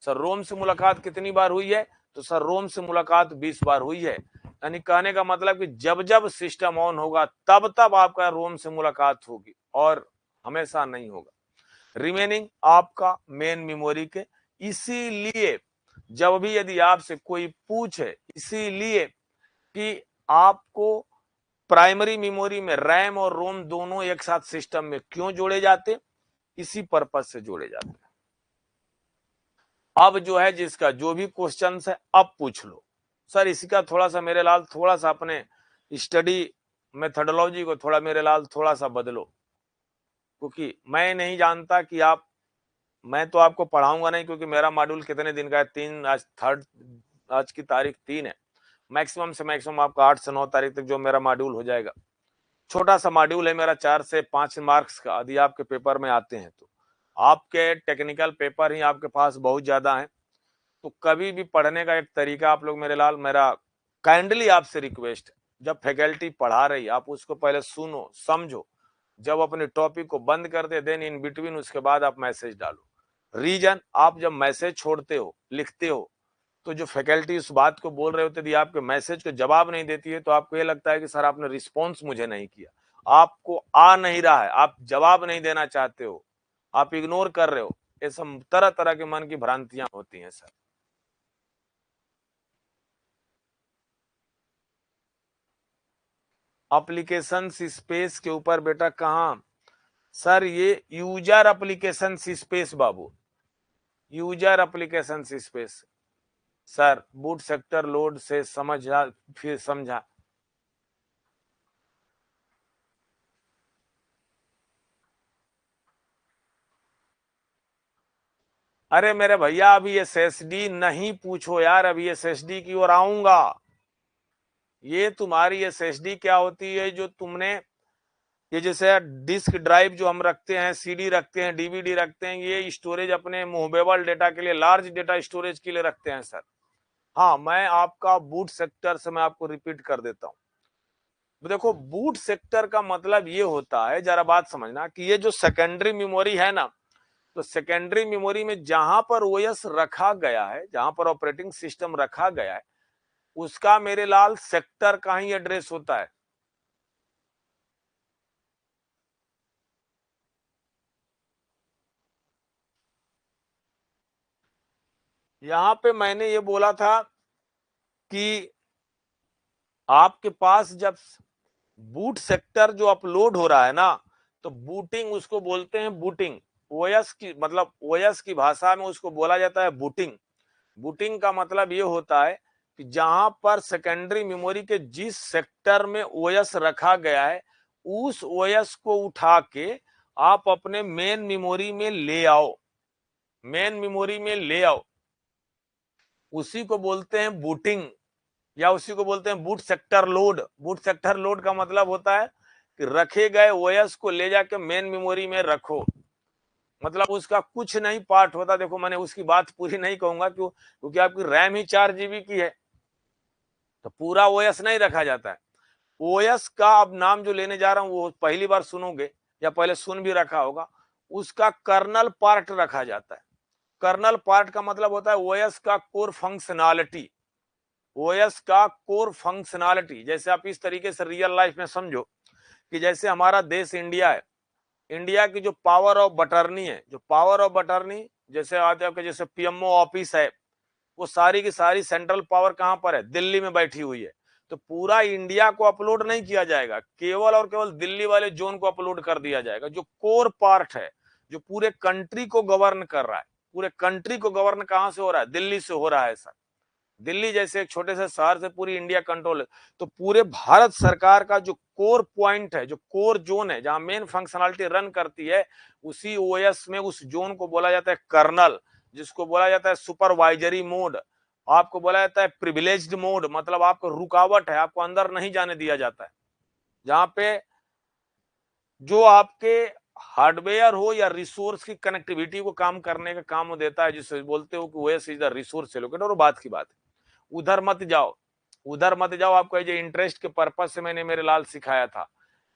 सर रोम से मुलाकात कितनी बार हुई है, तो सर रोम से मुलाकात 20 बार हुई है। यानी कहने का मतलब कि जब जब सिस्टम ऑन होगा तब तब आपका रोम से मुलाकात होगी, और हमेशा नहीं होगा। रिमेनिंग आपका मेन मेमोरी के, इसीलिए जब भी यदि आपसे कोई पूछे, इसीलिए कि आपको प्राइमरी मेमोरी में रैम और रोम दोनों एक साथ सिस्टम में क्यों जोड़े जाते, इसी पर्पज से जोड़े जाते हैं। अब जो है जिसका जो भी क्वेश्चन है अब पूछ लो। सर इसका थोड़ा सा मेरे लाल, थोड़ा सा अपने स्टडी मेथोडोलॉजी को थोड़ा मेरे लाल थोड़ा सा बदलो, क्योंकि मैं नहीं जानता कि आप, मैं तो आपको पढ़ाऊंगा नहीं, क्योंकि मेरा मॉड्यूल कितने दिन का है, 3, आज थर्ड, आज की तारीख 3 है, मैक्सिमम से मैक्सिमम आपका 8 से 9 तारीख तक जो मेरा मॉड्यूल हो जाएगा। छोटा सा मॉड्यूल है मेरा, 4 से 5 मार्क्स का, यदि आपके पेपर में आते हैं तो। आपके टेक्निकल पेपर ही आपके पास बहुत ज्यादा है, तो कभी भी पढ़ने का एक तरीका आप लोग मेरे लाल, मेरा काइंडली आपसे रिक्वेस्ट है, जब फैकल्टी पढ़ा रही आप उसको पहले सुनो समझो, जब अपने टॉपिक को बंद कर दे देन इन बिटवीन उसके बाद आप मैसेज डालो। रीजन, आप जब मैसेज छोड़ते हो, लिखते हो, तो जो फैकल्टी उस बात को बोल रहे होते यदि आपके मैसेज को जवाब नहीं देती है, तो आपको ये लगता है कि सर आपने रिस्पॉन्स मुझे नहीं किया, आपको आ नहीं रहा है, आप जवाब नहीं देना चाहते हो, आप इग्नोर कर रहे हो, ये सब तरह तरह के मन की भ्रांतियां होती हैं सर। एप्लीकेशन स्पेस के ऊपर बेटा कहां, सर ये यूजर एप्लीकेशन स्पेस बाबू, user application space. Sir boot sector load से समझा, फिर समझा। अरे मेरे भैया अभी एसएसडी नहीं पूछो यार, अभी एसएसडी की ओर आऊंगा। ये तुम्हारी एसएसडी क्या होती है जो तुमने, ये जैसे डिस्क ड्राइव जो हम रखते हैं, सीडी रखते हैं, डीवीडी रखते हैं, ये स्टोरेज अपने मूवेबल डेटा के लिए, लार्ज डेटा स्टोरेज के लिए रखते हैं सर। हाँ, मैं आपका बूट सेक्टर से मैं आपको रिपीट कर देता हूँ। देखो बूट सेक्टर का मतलब ये होता है, जरा बात समझना, कि ये जो सेकेंडरी मेमोरी है ना, तो सेकेंडरी मेमोरी में जहां पर ओएस रखा गया है, जहां पर ऑपरेटिंग सिस्टम रखा गया है, उसका मेरे लाल सेक्टर का ही एड्रेस होता है। यहां पे मैंने ये बोला था कि आपके पास जब बूट सेक्टर जो अपलोड हो रहा है ना, तो बूटिंग उसको बोलते हैं, बूटिंग ओएस की, मतलब ओएस की भाषा में उसको बोला जाता है बूटिंग। बूटिंग का मतलब ये होता है कि जहां पर सेकेंडरी मेमोरी के जिस सेक्टर में ओएस रखा गया है, उस ओएस को उठा के आप अपने मेन मेमोरी में ले आओ, मेन मेमोरी में ले आओ, उसी को बोलते हैं बूटिंग, या उसी को बोलते हैं boot sector load. Boot sector load का मतलब होता है कि रखे गए ओएस को ले जाके मेन मेमोरी में रखो, मतलब उसका कुछ नहीं पार्ट होता। देखो मैंने उसकी बात पूरी नहीं कहूंगा क्यों, क्योंकि आपकी रैम ही 4 जीबी की है, तो पूरा ओएस नहीं रखा जाता है। ओएस का अब नाम जो लेने जा रहा हूं वो पहली बार सुनोगे या पहले सुन भी रखा होगा, उसका कर्नल पार्ट रखा जाता है। कर्नल पार्ट का मतलब होता है ओएस का कोर फंक्शनैलिटी। ओएस का कोर फंक्शनैलिटी, जैसे आप इस तरीके से रियल लाइफ में समझो कि जैसे हमारा देश इंडिया है, इंडिया की जो पावर ऑफ बटर्नी है, जो पावर ऑफ बटर्नी जैसे आपके जैसे पीएमओ ऑफिस है, वो सारी की सारी सेंट्रल पावर कहां पर है, दिल्ली में बैठी हुई है। तो पूरा इंडिया को अपलोड नहीं किया जाएगा, केवल और केवल दिल्ली वाले जोन को अपलोड कर दिया जाएगा। जो कोर पार्ट है, जो पूरे कंट्री को गवर्न कर रहा है, पूरे कंट्री को गवर्न कहां से हो रहा है, दिल्ली से हो रहा है सर। दिल्ली जैसे एक छोटे से शहर से पूरी इंडिया कंट्रोल है। तो पूरे भारत सरकार का जो कोर पॉइंट है, जो कोर जोन है, जहां मेन फंक्शनलिटी रन करती है, उसी ओएस में उस जोन को बोला जाता है कर्नल, जिसको बोला जाता है सुपरवाइजरी मोड, आपको बोला जाता है प्रिविलेज्ड मोड, मतलब आपको रुकावट है, आपको अंदर नहीं जाने दिया जाता है। जहां पे जो आपके हार्डवेयर हो या रिसोर्स की कनेक्टिविटी को काम करने का काम देता है, जिसे बोलते हो कि OS is the resource allocator, और बात की बात है। उधर मत जाओ, उधर मत जाओ। आपको जो इंटरेस्ट के पर्पज से मैंने मेरे लाल सिखाया था,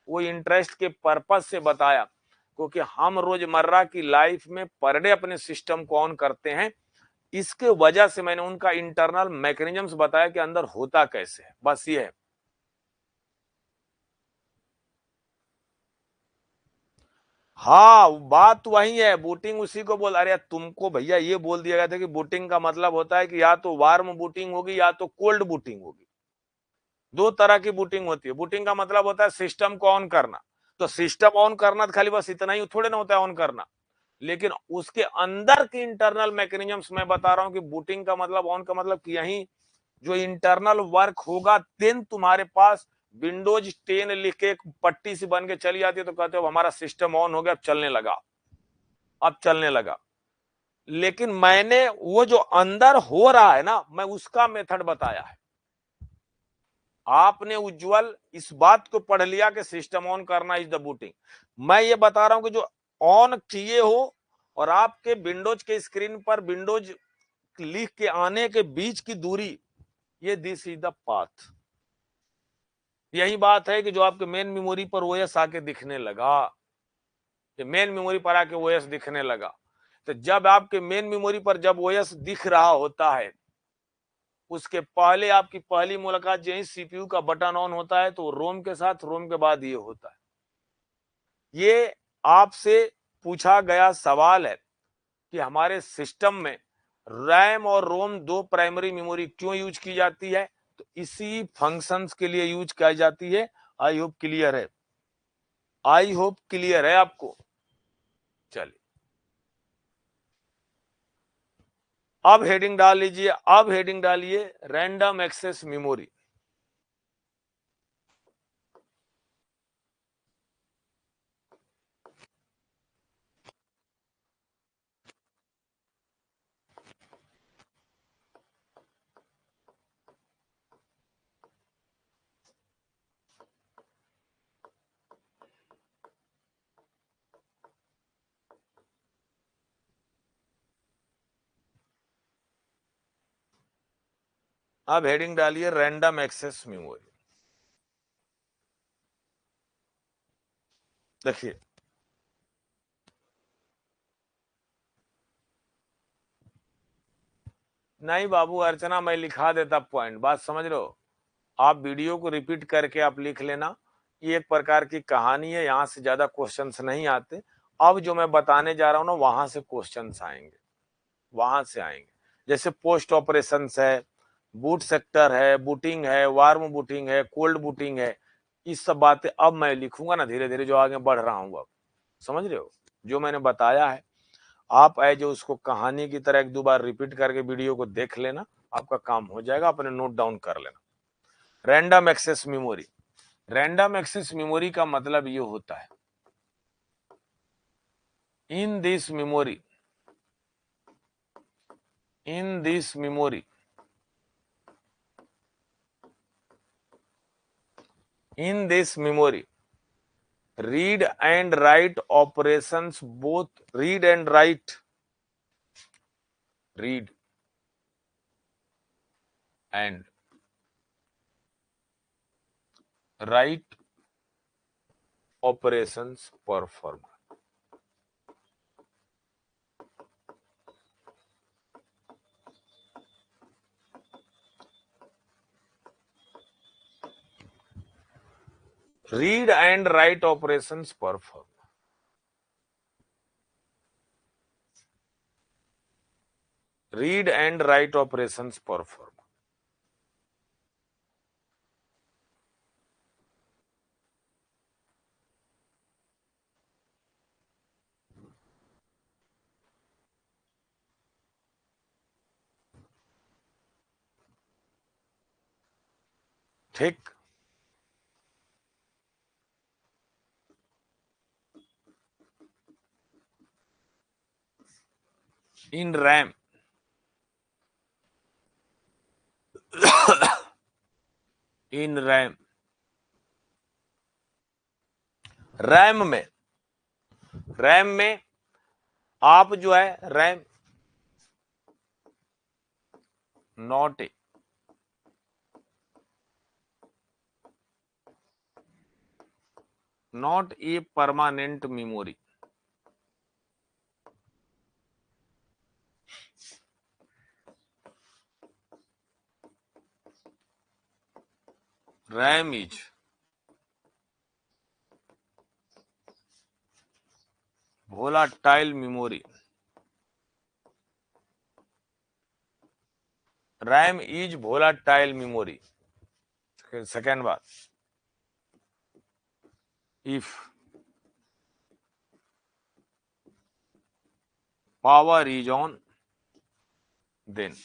वो इंटरेस्ट के पर्पज से बताया, क्योंकि हम रोजमर्रा की लाइफ में पर डे अपने सिस्टम को ऑन करते हैं। इसके वजह से मैंने उनका इंटरनल मैकेनिज्म्स बताया कि अंदर होता कैसे है, बस ये है। हाँ, बात वही है, बूटिंग उसी को बोल। अरे तुमको भैया ये बोल दिया गया था कि बूटिंग का मतलब होता है कि या तो वार्म बूटिंग होगी या तो कोल्ड बूटिंग होगी। दो तरह की बूटिंग होती है। बूटिंग का मतलब होता है सिस्टम को ऑन करना। तो सिस्टम ऑन करना तो खाली बस इतना ही थोड़े ना होता है ऑन करना, लेकिन उसके अंदर की इंटरनल मैकेनिज्म्स मैं बता रहा हूं कि बूटिंग का मतलब, ऑन का मतलब कि यही जो इंटरनल वर्क होगा, देन तुम्हारे पास विंडोज 10 लिख के एक पट्टी सी बन के चली जाती है, तो कहते हो हमारा सिस्टम ऑन हो गया, अब चलने लगा, अब चलने लगा। लेकिन मैंने वो जो अंदर हो रहा है ना, मैं उसका मेथड बताया है। आपने उज्जवल इस बात को पढ़ लिया कि सिस्टम ऑन करना इज द बूटिंग। मैं ये बता रहा हूं कि जो ऑन किए हो और आपके विंडोज के स्क्रीन पर विंडोज लिख के आने के बीच की दूरी, ये दिस इज द पाथ। यही बात है कि जो आपके मेन मेमोरी पर ओएस आके दिखने लगा, कि मेन मेमोरी पर आके ओएस दिखने लगा। तो जब आपके मेन मेमोरी पर जब ओएस दिख रहा होता है, उसके पहले आपकी पहली मुलाकात यही सीपीयू का बटन ऑन होता है, तो रोम के साथ, रोम के बाद ये होता है। ये आपसे पूछा गया सवाल है कि हमारे सिस्टम में रैम और रोम दो प्राइमरी मेमोरी क्यों यूज की जाती है, तो इसी फंक्शंस के लिए यूज की जाती है। आई होप क्लियर है, आई होप क्लियर है आपको। चलिए अब हेडिंग डाल लीजिए, अब हेडिंग डालिए रैंडम एक्सेस मेमोरी। अब हेडिंग डालिए रैंडम एक्सेस मेमोरी। देखिए, नहीं बाबू अर्चना, मैं लिखा देता पॉइंट, बात समझ रहे हो। आप वीडियो को रिपीट करके आप लिख लेना। ये एक प्रकार की कहानी है, यहां से ज्यादा क्वेश्चंस नहीं आते। अब जो मैं बताने जा रहा हूं ना, वहां से क्वेश्चंस आएंगे, वहां से आएंगे। जैसे पोस्ट ऑपरेशन है, बूट सेक्टर है, बूटिंग है, वार्म बूटिंग है, कोल्ड बूटिंग है, ये सब बातें अब मैं लिखूंगा ना धीरे धीरे, जो आगे बढ़ रहा हूं। अब समझ रहे हो, जो मैंने बताया है आप जो उसको कहानी की तरह एक दो बार रिपीट करके वीडियो को देख लेना, आपका काम हो जाएगा। अपने नोट डाउन कर लेना। Random access memory, random access memory का मतलब ये होता है, in this memory, in this memory, in this memory, read and write operations, both read and write, read and write operations performed. Read and write operations performed. Read and write operations performed. ठीक. In RAM. In RAM. RAM में आप जो है RAM not a permanent memory. RAM is volatile memory. RAM is volatile memory. Second बात, if power is on, then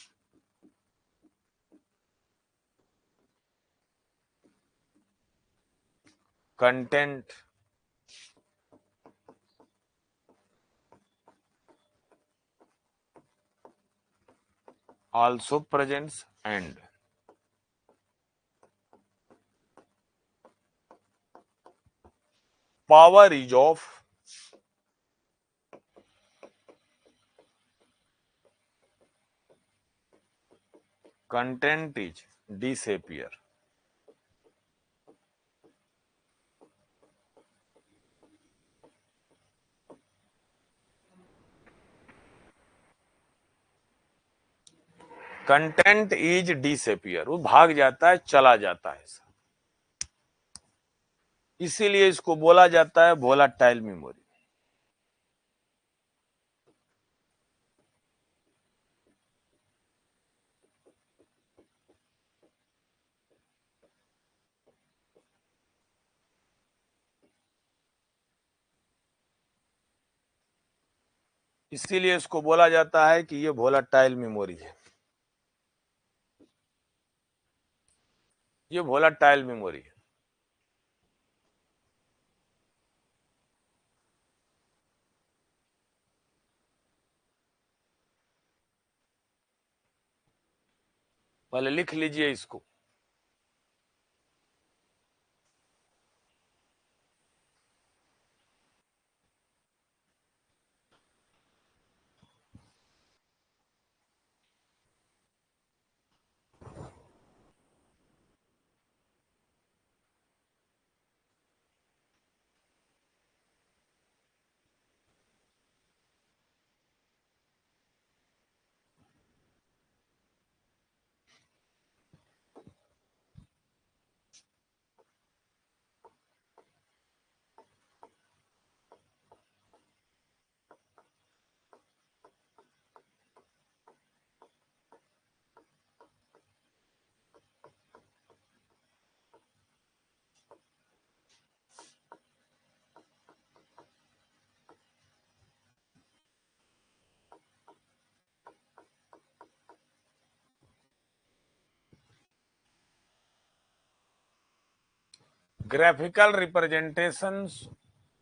content also presents and power is off, content is disappear. Content is disappear, वो भाग जाता है, चला जाता है. इसीलिए इसको बोला जाता है वोलाटाइल मेमोरी. इसीलिए इसको बोला जाता है कि ये वोलाटाइल मेमोरी है. ये वोलाटाइल मेमोरी है. पहले लिख लीजिए इसको. Graphical representations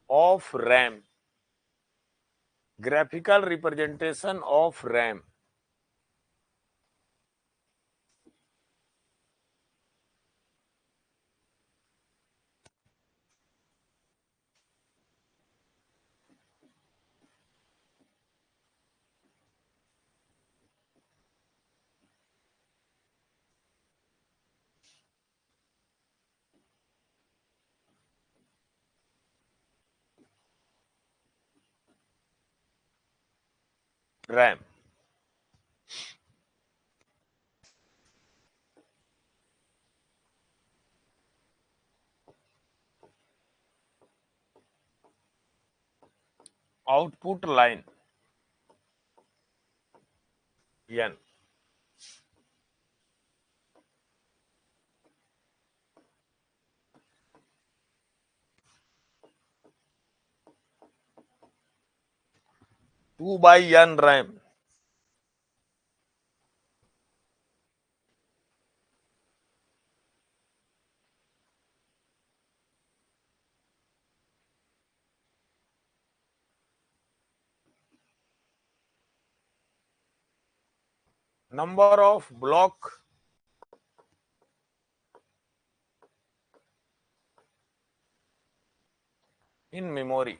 of RAM. Graphical representation of RAM. RAM. Output line N. 2/n RAM. Number of block in memory.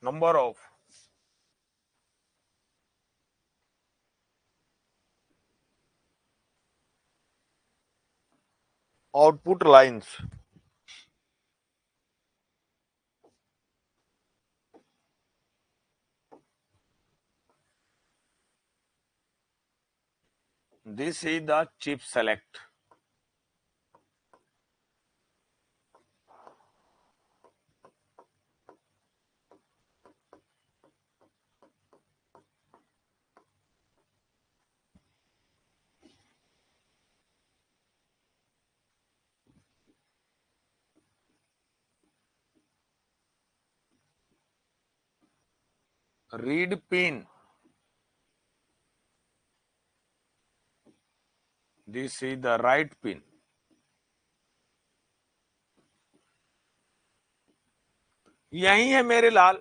Number of output lines. This is the chip select. Read pin. This is the right pin. यही है मेरे लाल,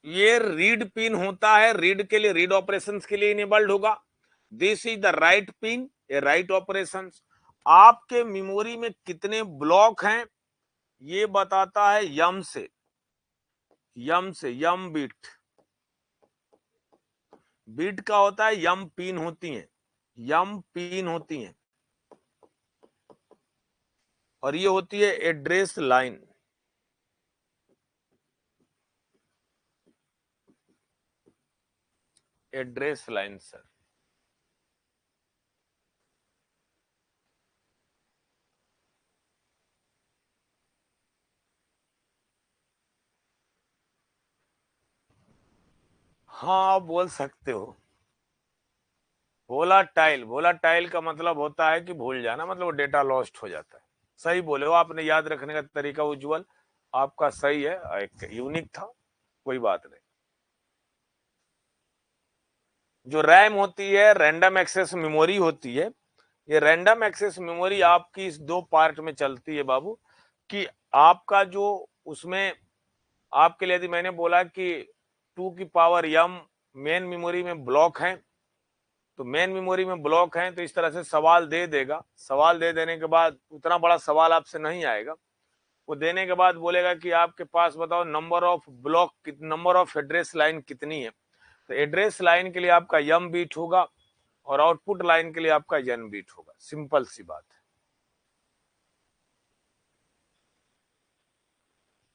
ये read pin होता है, read के लिए, read operations के लिए इनेबल्ड होगा। This is the right pin, A right operations. आपके मेमोरी में कितने ब्लॉक हैं ये बताता है यम से, यम बिट। बिट का होता है यम पिन होती हैं, यम पिन होती हैं, और ये होती है address line. Address line sir. हाँ बोल सकते हो। वोलाटाइल, वोलाटाइल का मतलब होता है कि भूल जाना, मतलब डेटा लॉस्ट हो जाता है। सही बोले हो आपने, याद रखने का तरीका उज्जवल आपका सही है, एक यूनिक था, कोई बात नहीं। जो रैम होती है रैंडम एक्सेस मेमोरी होती है। ये रैंडम एक्सेस मेमोरी आपकी इस दो पार्ट में चलती है बाबू, कि आपका जो उसमें आपके लिए, यदि मैंने बोला कि 2 की पावर m मेन मेमोरी में ब्लॉक है, तो मेन मेमोरी में ब्लॉक है, तो इस तरह से सवाल दे देगा। सवाल दे देने के बाद उतना बड़ा सवाल आपसे नहीं आएगा, वो देने के बाद बोलेगा कि आपके पास बताओ number of block, number of address line कितनी है। तो एड्रेस लाइन के लिए आपका यम बीट होगा और आउटपुट लाइन के लिए आपका एन बीट होगा। सिंपल सी बात है।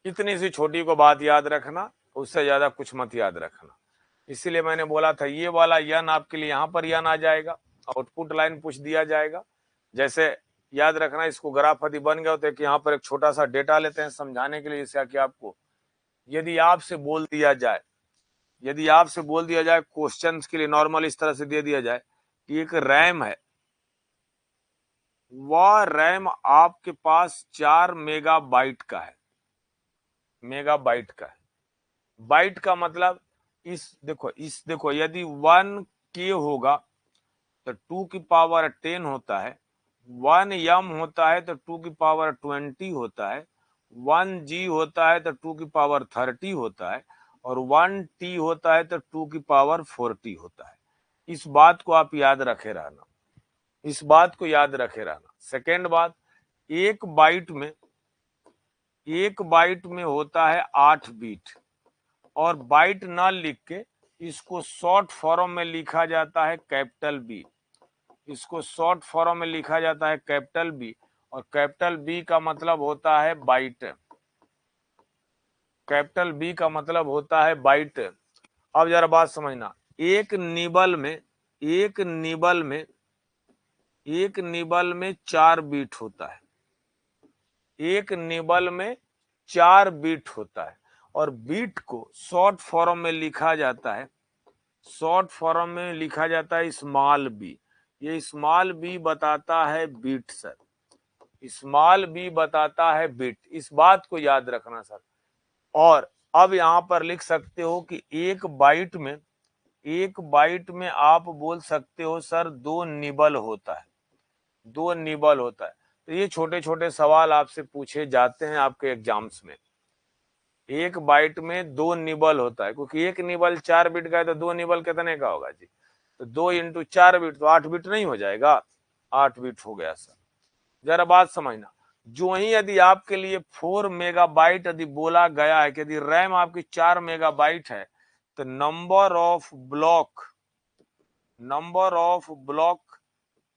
इतनी सी छोटी को बात याद रखना, उससे ज्यादा कुछ मत याद रखना। इसीलिए मैंने बोला था ये वाला यन आपके लिए यहाँ पर यन आ जाएगा, आउटपुट लाइन पूछ दिया जाएगा। जैसे याद रखना, इसको ग्राफ यदि बन गया तो कि यहाँ पर एक छोटा सा डेटा लेते हैं समझाने के लिए, जैसे कि आपको यदि आपसे बोल दिया जाए, यदि आपसे बोल दिया जाए क्वेश्चंस के लिए नॉर्मल इस तरह से दे दिया जाए कि एक रैम है, वह रैम आपके पास 4 मेगाबाइट का है, मेगाबाइट का है। बाइट का मतलब इस देखो यदि 1K होगा तो 2 की पावर 10 होता है, 1M होता है तो 2 की पावर 20 होता है, 1G होता है तो 2 की पावर 30 होता है, और 1T होता है तो 2 की पावर 40 होता है। इस बात को आप याद रखे रहना, इस बात को याद रखे रहना। सेकेंड बात, एक बाइट में, एक बाइट में होता है 8 बीट, और बाइट ना लिख के इसको शॉर्ट फॉर्म में लिखा जाता है कैपिटल बी, इसको शॉर्ट फॉर्म में लिखा जाता है कैपिटल बी। और कैपिटल बी का मतलब होता है बाइट। कैपिटल बी का मतलब होता है बाइट। अब जरा बात समझना, एक निबल में एक निबल में एक निबल में 4 बीट होता है। एक निबल में 4 बीट होता है और बीट को शॉर्ट फॉर्म में लिखा जाता है, शॉर्ट फॉर्म में लिखा जाता है स्मॉल बी। ये स्मॉल बी बताता है बीट सर, स्मॉल बी बताता है बीट, इस बात को याद रखना सर। और अब यहां पर लिख सकते हो कि एक बाइट में आप बोल सकते हो सर 2 निबल होता है, 2 निबल होता है। तो ये छोटे छोटे सवाल आपसे पूछे जाते हैं आपके एग्जाम्स में। एक बाइट में 2 निबल होता है, क्योंकि एक निबल 4 बिट का है तो 2 निबल कितने का होगा जी? तो 2 इंटू 4 बिट तो 8 बिट नहीं हो जाएगा? 8 बिट हो गया सर। जरा बात समझना, जो ही यदि आपके लिए 4 मेगाबाइट यदि बोला गया है कि यदि रैम आपकी 4 मेगाबाइट है तो number of block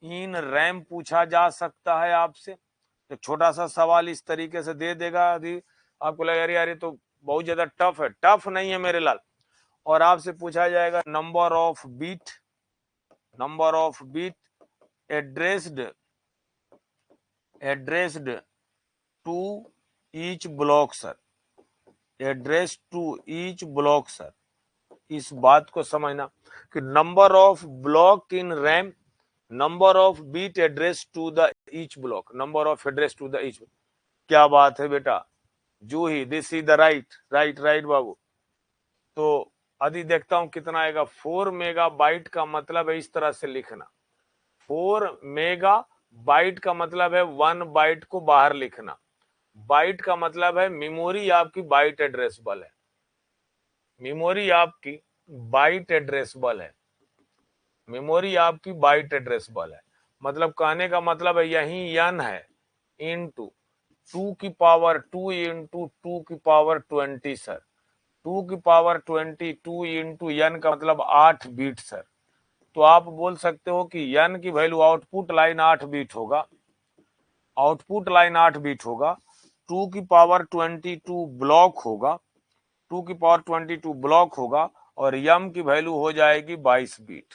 in RAM पूछा जा सकता है आपसे। एक छोटा सा सवाल इस तरीके से दे देगा, यदि आपको लगे यार ये तो बहुत ज्यादा टफ है, टफ नहीं है मेरे लाल। और आपसे पूछा जाएगा number of bit addressed to each block sir, address to each block sir. इस बात को समझना कि number of block in RAM, number of bit address to the each block, number of address to the each. क्या बात है बेटा Juhi, this is the right बाबू। तो अभी देखता हूं कितना आएगा। 4 मेगाबाइट का मतलब है, इस तरह से लिखना, 4 मेगाबाइट का मतलब है 1 बाइट को बाहर लिखना। बाइट का मतलब है मेमोरी आपकी बाइट एड्रेसेबल है, मेमोरी आपकी बाइट एड्रेसेबल है, मेमोरी आपकी बाइट एड्रेसेबल है। मतलब कहने का मतलब है यही n है इनटू 2 की पावर 2 इंटू 2 की पावर 20 सर। 2 की पावर 20 2 इंटू n का मतलब 8 बीट सर। तो आप बोल सकते हो कि n की वैल्यू आउटपुट लाइन 8 बीट होगा, आउटपुट लाइन 8 बीट होगा, 2 की पावर 22 ब्लॉक होगा, 2 की पावर 22 ब्लॉक होगा और यम की वैल्यू हो जाएगी 22 बीट।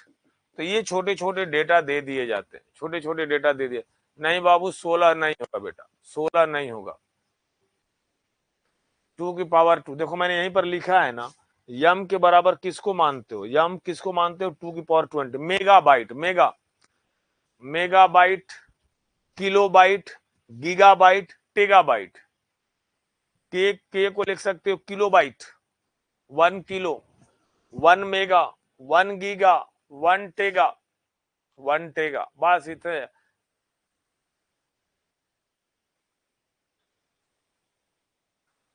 तो ये छोटे छोटे डेटा दे दिए जाते हैं, छोटे छोटे डेटा दे दिए। नहीं बाबू 16 नहीं होगा बेटा, 16 नहीं होगा। 2 की पावर 2 देखो मैंने यहीं पर लिखा है ना, यम के बराबर किसको मानते हो, यम किसको मानते हो? 2 की power 20 megabyte, megabyte, kilobyte, gigabyte, terabyte. के को लिख सकते हो kilobyte, 1 kilo, 1 mega, 1 giga, 1 Tega, 1 Tega, बस इतने।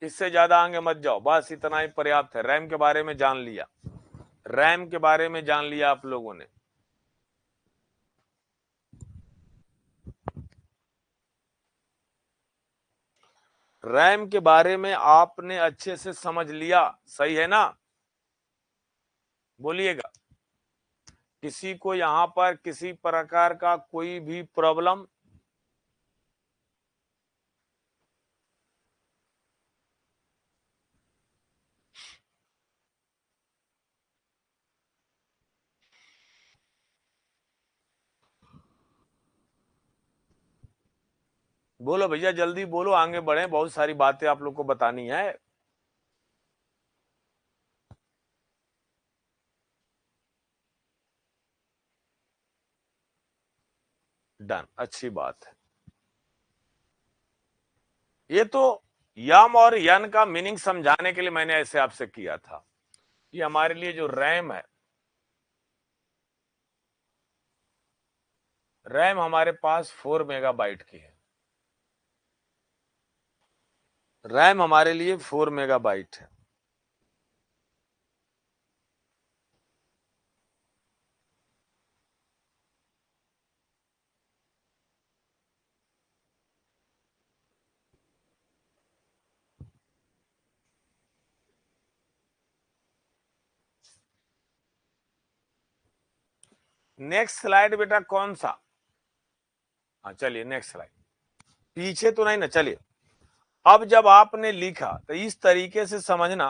इससे ज्यादा आगे मत जाओ, बस इतना ही पर्याप्त है। रैम के बारे में जान लिया, रैम के बारे में जान लिया आप लोगों ने। रैम के बारे में आपने अच्छे से समझ लिया, सही है ना? बोलिएगा। किसी को यहां पर किसी प्रकार का कोई भी प्रॉब्लम? बोलो भैया जल्दी बोलो, आगे बढ़े, बहुत सारी बातें आप लोग को बतानी है। डन, अच्छी बात है। ये तो यम और यन का मीनिंग समझाने के लिए मैंने ऐसे आपसे किया था। ये हमारे लिए जो रैम है, रैम हमारे पास 4 मेगाबाइट की है, रैम हमारे लिए 4 मेगाबाइट है। नेक्स्ट स्लाइड बेटा कौन सा? हाँ चलिए नेक्स्ट स्लाइड। पीछे तो नहीं ना। चलिए, अब जब आपने लिखा तो इस तरीके से समझना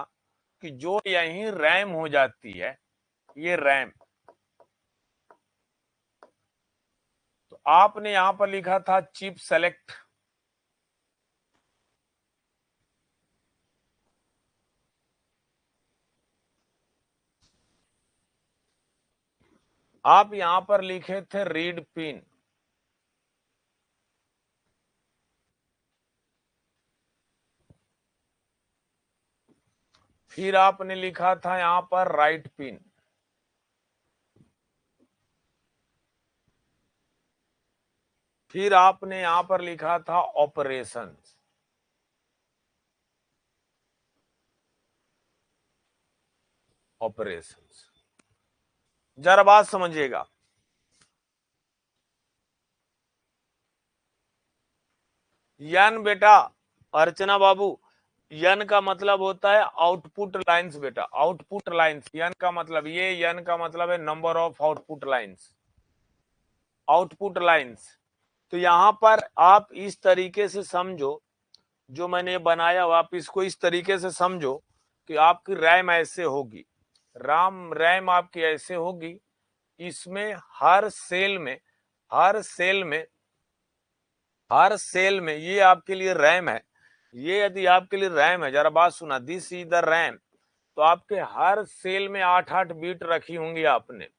कि जो यहीं रैम हो जाती है, ये रैम, तो आपने यहां पर लिखा था चिप सेलेक्ट, आप यहां पर लिखे थे रीड पिन, फिर आपने लिखा था यहां पर राइट पिन, फिर आपने यहां पर लिखा था ऑपरेशंस। ऑपरेशंस, जरा बात समझिएगा। यन बेटा, अर्चना बाबू, यन का मतलब होता है आउटपुट लाइंस बेटा, आउटपुट लाइंस। यन का मतलब, ये यन का मतलब है number of output lines, output lines. तो यहां पर आप इस तरीके से समझो, जो मैंने बनाया आप इसको इस तरीके से समझो कि आपकी रैम ऐसे होगी, रैम आपकी ऐसे होगी, इसमें हर सेल में, हर सेल में, हर सेल में ये आपके लिए रैम है। ये यदि आपके लिए रैम है, जरा बात सुना, दिस इज द रैम, तो आपके हर सेल में 8-8 बीट रखी होंगी आपने,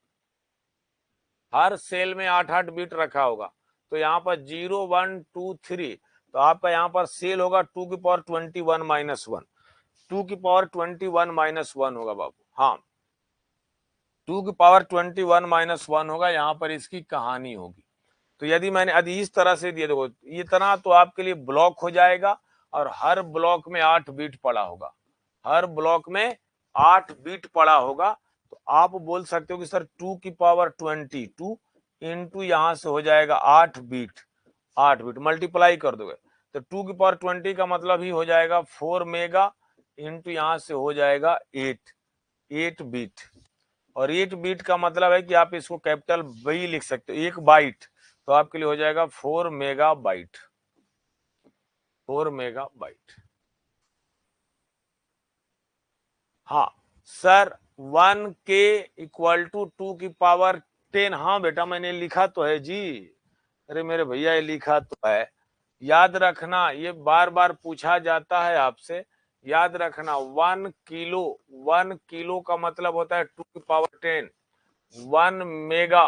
हर सेल में 8-8 बीट रखा होगा। तो यहाँ पर 0 1 2 3, तो आपका यहाँ पर सेल होगा 2 की पावर 21 - 1, 2 की पावर 21 - 1 होगा बाबू। हाँ, 2 की पावर 21 - 1 होगा, यहाँ पर इसकी कहानी होगी। तो यदि मैंने यदि इस तरह से दिया, देखो इतना तो आपके लिए ब्लॉक हो जाएगा, और हर ब्लॉक में 8 बीट पड़ा होगा, हर ब्लॉक में 8 बीट पड़ा होगा। तो आप बोल सकते हो कि सर 2 की पावर 22 इंटू यहां से हो जाएगा 8 बीट, 8 बीट मल्टीप्लाई कर दोगे तो 2 की पावर 20 का मतलब ही हो जाएगा 4 मेगा, इंटू यहां से हो जाएगा 8 बीट। और 8 बीट का मतलब है कि आप इसको कैपिटल बी लिख सकते हो, 1 बाइट, तो आपके लिए हो जाएगा 4 मेगा बाइट, 4 मेगा बाइट। हाँ सर, 1K = 2 की पावर 10, हाँ बेटा मैंने लिखा तो है जी, अरे मेरे भैया ये लिखा तो है, याद रखना, ये बार बार पूछा जाता है आपसे, याद रखना। 1 किलो, 1 किलो का मतलब होता है 2 की पावर 10, 1 मेगा,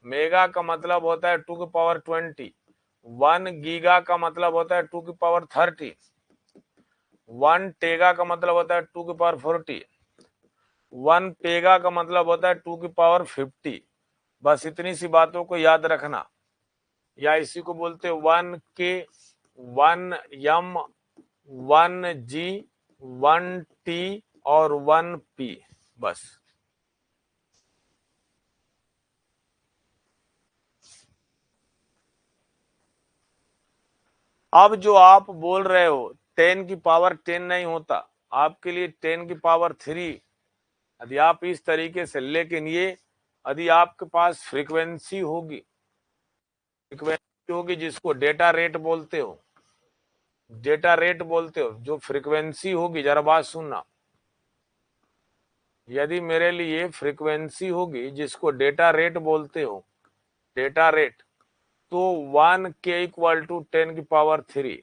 मेगा का मतलब होता है 2 की पावर 20, 1 गीगा का मतलब होता है 2 की पावर 30, 1 टेगा का मतलब होता है 2 की पावर 40, 1 पेगा का मतलब होता है 2 की पावर 50। बस इतनी सी बातों को याद रखना, या इसी को बोलते 1K, 1M, 1G, 1T और 1P, बस। अब जो आप बोल रहे हो 10 की पावर 10 नहीं होता, आपके लिए 10 की पावर 3, यदि आप इस तरीके से, लेकिन ये यदि आपके पास फ्रीक्वेंसी होगी, फ्रीक्वेंसी होगी जिसको डेटा रेट बोलते हो, डेटा रेट बोलते हो, जो फ्रीक्वेंसी होगी, जरा बात सुनना, यदि मेरे लिए फ्रीक्वेंसी होगी जिसको डेटा रेट बोलते हो, डेटा रेट, तो 1K = 10 की पावर 3,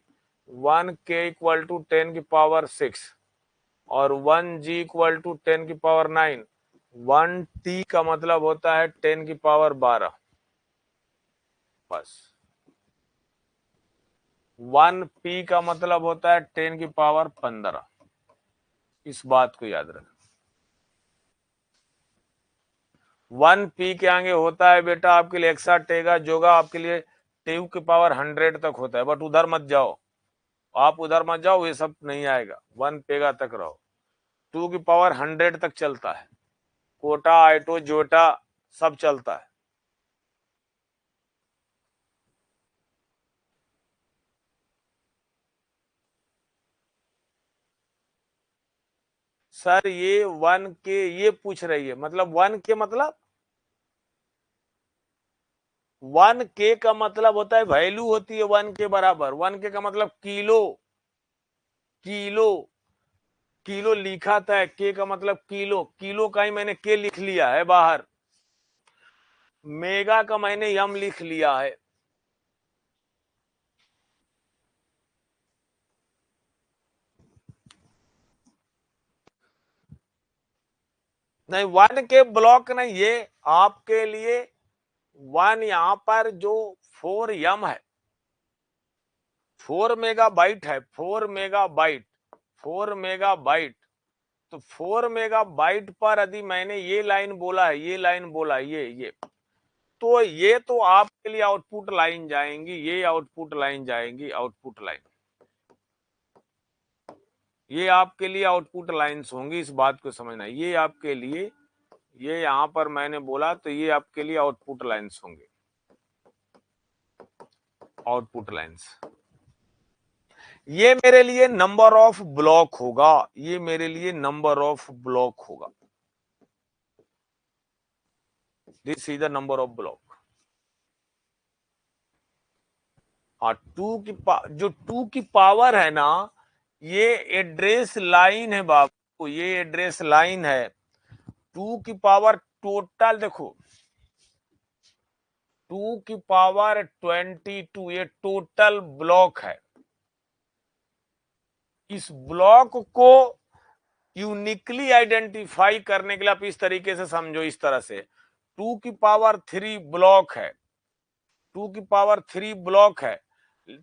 1K = 10 की पावर 6, और 1G = 10 की पावर 9, 1T का मतलब होता है 10 की पावर 12, बस। 1P का मतलब होता है 10 की पावर 15, इस बात को याद रख। 1P के आगे होता है बेटा आपके लिए एक्सा टेगा जोगा, आपके लिए 2 की पावर 100 तक होता है, बट उधर मत जाओ, आप उधर मत जाओ, ये सब नहीं आएगा, 1 पेगा तक रहो, 2 की पावर 100 तक चलता है, कोटा आइटो जोटा सब चलता है। सर ये 1K ये पूछ रही है, मतलब 1K मतलब वन के का मतलब होता है वैल्यू होती है वन के बराबर। वन के का मतलब किलो, किलो, किलो लिखा था, के का मतलब किलो, किलो का ही मैंने के लिख लिया है बाहर। मेगा का मैंने यम लिख लिया है। नहीं, वन के ब्लॉक नहीं, ये आपके लिए वन यहां पर जो 4 है, 4 मेगाबाइट है, 4 मेगाबाइट, 4 मेगाबाइट। तो 4 मेगाबाइट पर यदि मैंने ये लाइन बोला है, ये लाइन बोला, ये तो ये तो आपके लिए आउटपुट लाइन जाएंगी, ये आउटपुट लाइन जाएंगी, आउटपुट लाइन, ये आपके लिए आउटपुट लाइंस होंगी। इस बात को समझना, ये आपके लिए, ये यहां पर मैंने बोला तो ये आपके लिए आउटपुट लाइंस होंगे, आउटपुट लाइंस। ये मेरे लिए नंबर ऑफ ब्लॉक होगा, ये मेरे लिए नंबर ऑफ ब्लॉक होगा। This is the number of block. हाँ, जो 2 की पावर है ना, ये एड्रेस लाइन है बाबू, ये एड्रेस लाइन है। 2 की पावर टोटल देखो, 2 की पावर 22, ये टोटल ब्लॉक है। इस ब्लॉक को यूनिकली आइडेंटिफाई करने के लिए आप इस तरीके से समझो, इस तरह से 2 की पावर 3 ब्लॉक है, 2 की पावर 3 ब्लॉक है,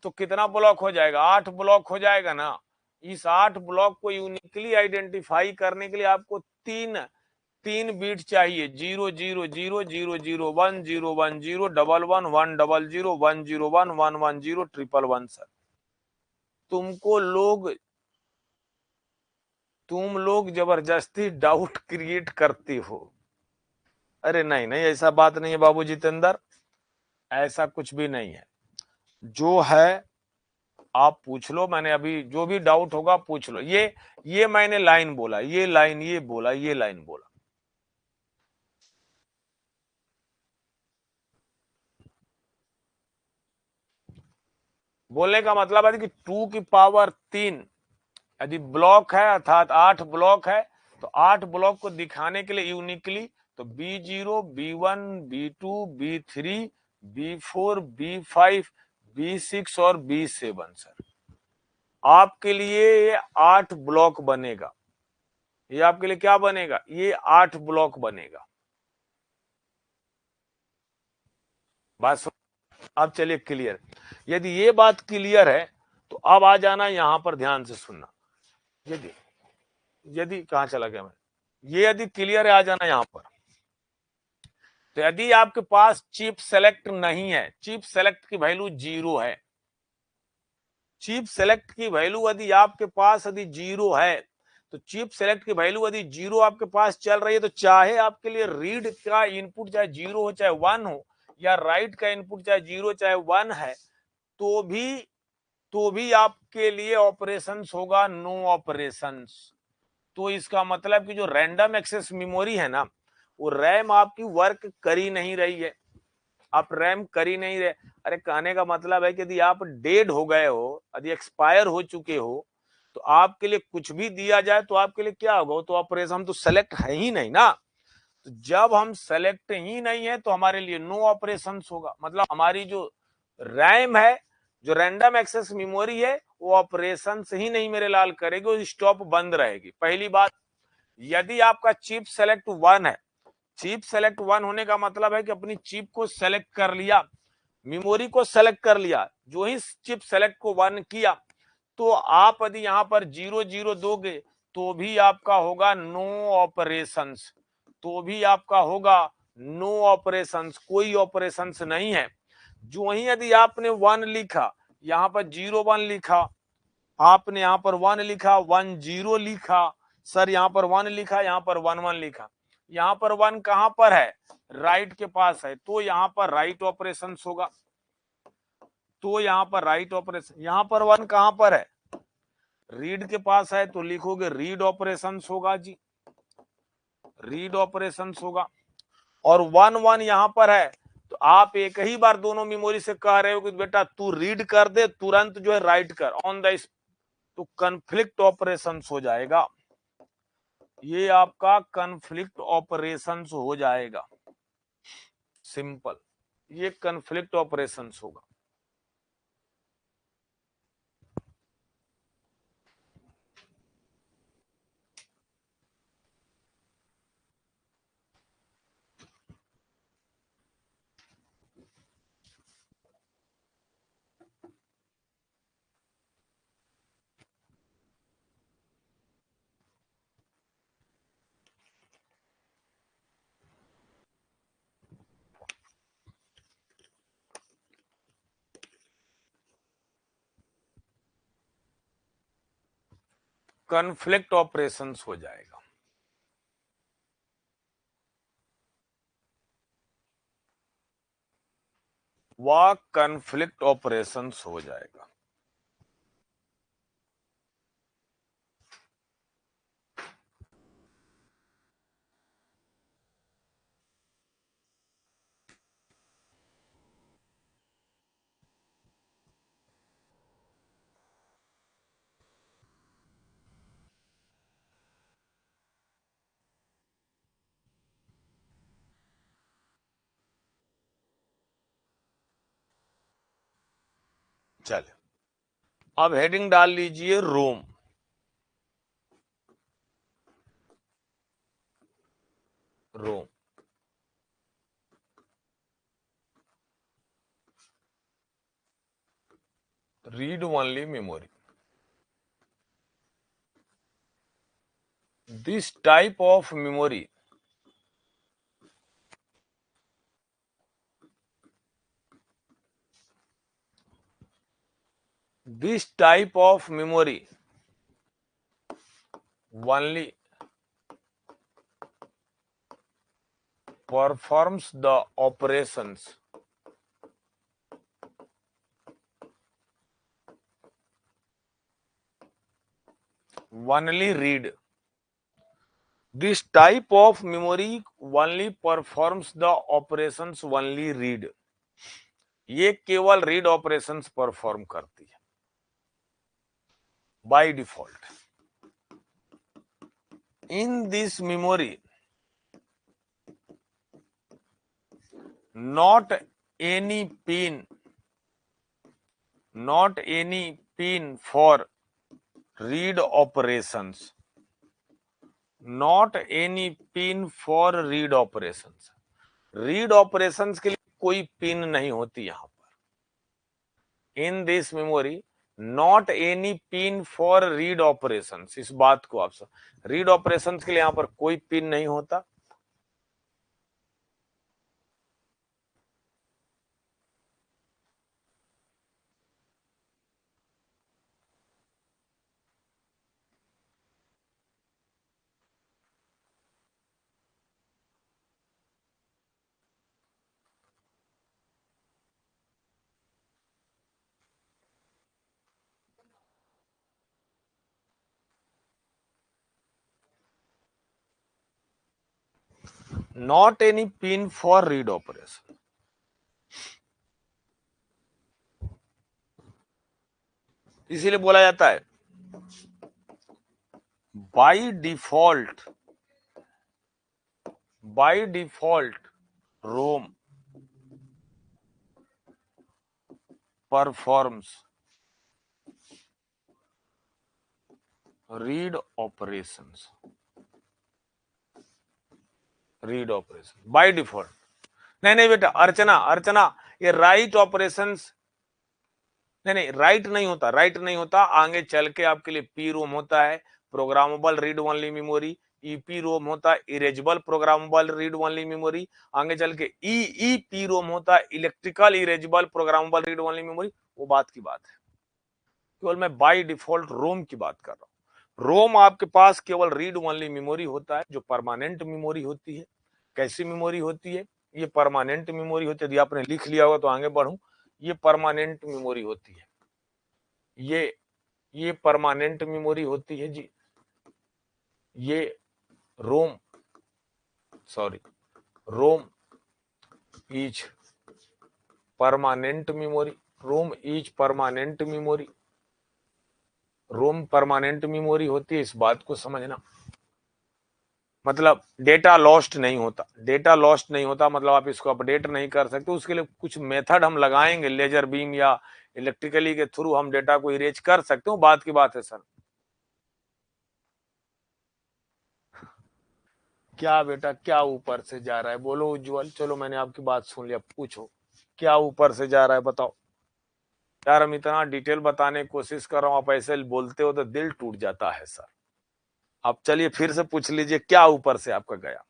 तो कितना ब्लॉक हो जाएगा? 8 ब्लॉक हो जाएगा ना। इस 8 ब्लॉक को यूनिकली आइडेंटिफाई करने के लिए आपको तीन बीट चाहिए, 0 0 0 0 0 0 1 1 1 1 1 0 1 1 0 1 1 1 सर। तुमको लोग तुम लोग जबरदस्ती डाउट क्रिएट करते हो। अरे नहीं नहीं, ऐसा बात नहीं है बाबू जितेंद्र, ऐसा कुछ भी नहीं है। जो है आप पूछ लो, मैंने अभी जो भी डाउट होगा पूछ लो। ये मैंने लाइन बोला, ये लाइन, ये बोला, ये लाइन बोला। बोलने का मतलब है कि 2 की पावर 3 यदि ब्लॉक है, अर्थात 8 ब्लॉक है, तो 8 ब्लॉक को दिखाने के लिए यूनिकली तो B0, B1, B2, B3, B4, B5, B6 और B7 सर। आपके लिए ये 8 ब्लॉक बनेगा। ये आपके लिए क्या बनेगा? ये 8 ब्लॉक बनेगा। बस अब चलिए क्लियर। यदि ये बात क्लियर है तो अब आ जाना यहां पर, ध्यान से सुनना। यदि यदि कहां चला गया मैं, ये यदि क्लियर है आ जाना यहां पर। तो यदि आपके पास चिप सेलेक्ट नहीं है, चिप सेलेक्ट की वैल्यू 0 है, चिप सेलेक्ट की वैल्यू यदि आपके पास यदि 0 है, तो चिप सेलेक्ट की वैल्यू यदि 0 आपके पास चल रही है, तो चाहे आपके लिए रीड का इनपुट चाहे 0 हो चाहे 1 हो, या राइट का इनपुट चाहे 0 चाहे 1 है, तो भी आपके लिए ऑपरेशंस होगा नो ऑपरेशंस। तो इसका मतलब कि जो रैंडम एक्सेस मेमोरी है ना, वो रैम आपकी वर्क कर ही नहीं रही है, आप रैम कर ही नहीं रहे। अरे कहने का मतलब है कि यदि आप डेड हो गए हो, यदि एक्सपायर हो चुके हो, तो आपके लिए कुछ भी दिया जाए तो आपके लिए क्या होगा? तो ऑपरेशन, हम तो सेलेक्ट है ही नहीं ना। तो जब हम सेलेक्ट ही नहीं है तो हमारे लिए नो ऑपरेशन होगा। मतलब हमारी जो रैम है, जो रैंडम एक्सेस मेमोरी है, वो ऑपरेशन ही नहीं मेरे लाल करेगी, वो स्टॉप बंद रहेगी। पहली बात, यदि आपका चिप सेलेक्ट 1 है, चिप सेलेक्ट 1 होने का मतलब है कि अपनी चिप को सेलेक्ट कर लिया, मेमोरी को सेलेक्ट कर लिया। जो ही चिप सेलेक्ट को 1 किया, तो आप यदि यहां पर 0 0 दोगे तो भी आपका होगा नो ऑपरेशंस, तो भी आपका होगा नो ऑपरेशंस, कोई ऑपरेशंस नहीं है। जो ही यदि आपने 1 लिखा, यहां पर 0 1 लिखा, आपने यहां पर 1 लिखा, 1 0 लिखा, सर यहां पर 1 लिखा, यहां पर 1 1 लिखा, यहां पर 1 कहां पर है? राइट के पास है, तो यहां पर राइट ऑपरेशन होगा। तो यहां पर राइट ऑपरेशन, यहां पर 1 कहां पर है? रीड के पास है, तो लिखोगे रीड ऑपरेशन होगा जी, रीड ऑपरेशन होगा। और 1 1 यहां पर है, तो तो आप एक ही बार दोनों मेमोरी से कह रहे हो कि बेटा तू रीड कर दे, तुरंत जो है राइट कर ऑन द, तो कन्फ्लिक्ट ऑपरेशंस हो जाएगा, ये आपका कन्फ्लिक्ट ऑपरेशंस हो जाएगा, सिंपल, ये कन्फ्लिक्ट ऑपरेशंस होगा। कन्फ्लिक्ट ऑपरेशंस हो जाएगा। वह कन्फ्लिक्ट ऑपरेशंस हो जाएगा। चलिए अब हेडिंग डाल लीजिए ROM. ROM read only memory. This type of memory only performs the operations only read. This type of memory only performs the operations only read. ये केवल रीड ऑपरेशंस परफॉर्म करती है by default. In this memory not any pin for read operations, not any pin for read operations। Read operations के लिए कोई pin नहीं होती यहां पर। इन this memory not any pin for read operations, इस बात को आप रीड ऑपरेशंस के लिए यहां पर कोई पिन नहीं होता। Not any pin for read operation, इसीलिए बोला जाता है by default ROM performs read operations by default. नहीं बेटा अर्चना ये राइट ऑपरेशंस नहीं राइट नहीं होता। आगे चल के आपके लिए पी रोम होता है, programmable read only memory. EP ROM होता है, erasable programmable read only memory. आगे चल के ईपी रोम होता है, electrical erasable programmable read only memory. वो बात की बात है, केवल मैं बाय डिफॉल्ट रोम की बात कर रहा हूं। रोम आपके पास केवल रीड ओनली मेमोरी होता है, जो परमानेंट मेमोरी होती है। कैसी मेमोरी होती है? ये परमानेंट मेमोरी होती है। यदि आपने लिख लिया होगा तो आगे बढ़ूं, ये परमानेंट मेमोरी होती है। ये परमानेंट मेमोरी होती है जी। ये ROM is permanent memory, ROM is permanent memory, ROM permanent memory होती है, इस बात को समझना। मतलब डेटा लॉस्ट नहीं होता, डेटा लॉस्ट नहीं होता मतलब आप इसको अपडेट नहीं कर सकते, उसके लिए कुछ मेथड हम लगाएंगे, लेजर बीम या इलेक्ट्रिकली के थ्रू हम डेटा को इरेज कर सकते हो, बात की बात है सर। क्या बेटा, क्या ऊपर से जा रहा है, बोलो उज्जवल। चलो मैंने आपकी बात सुन लिया, पूछो क्या ऊपर से जा रहा है, बताओ। यार हम इतना डिटेल बताने की कोशिश कर रहा हूं, आप ऐसे बोलते हो तो दिल टूट जाता है सर। आप चलिए फिर से पूछ लीजिए, क्या ऊपर से आपका गया।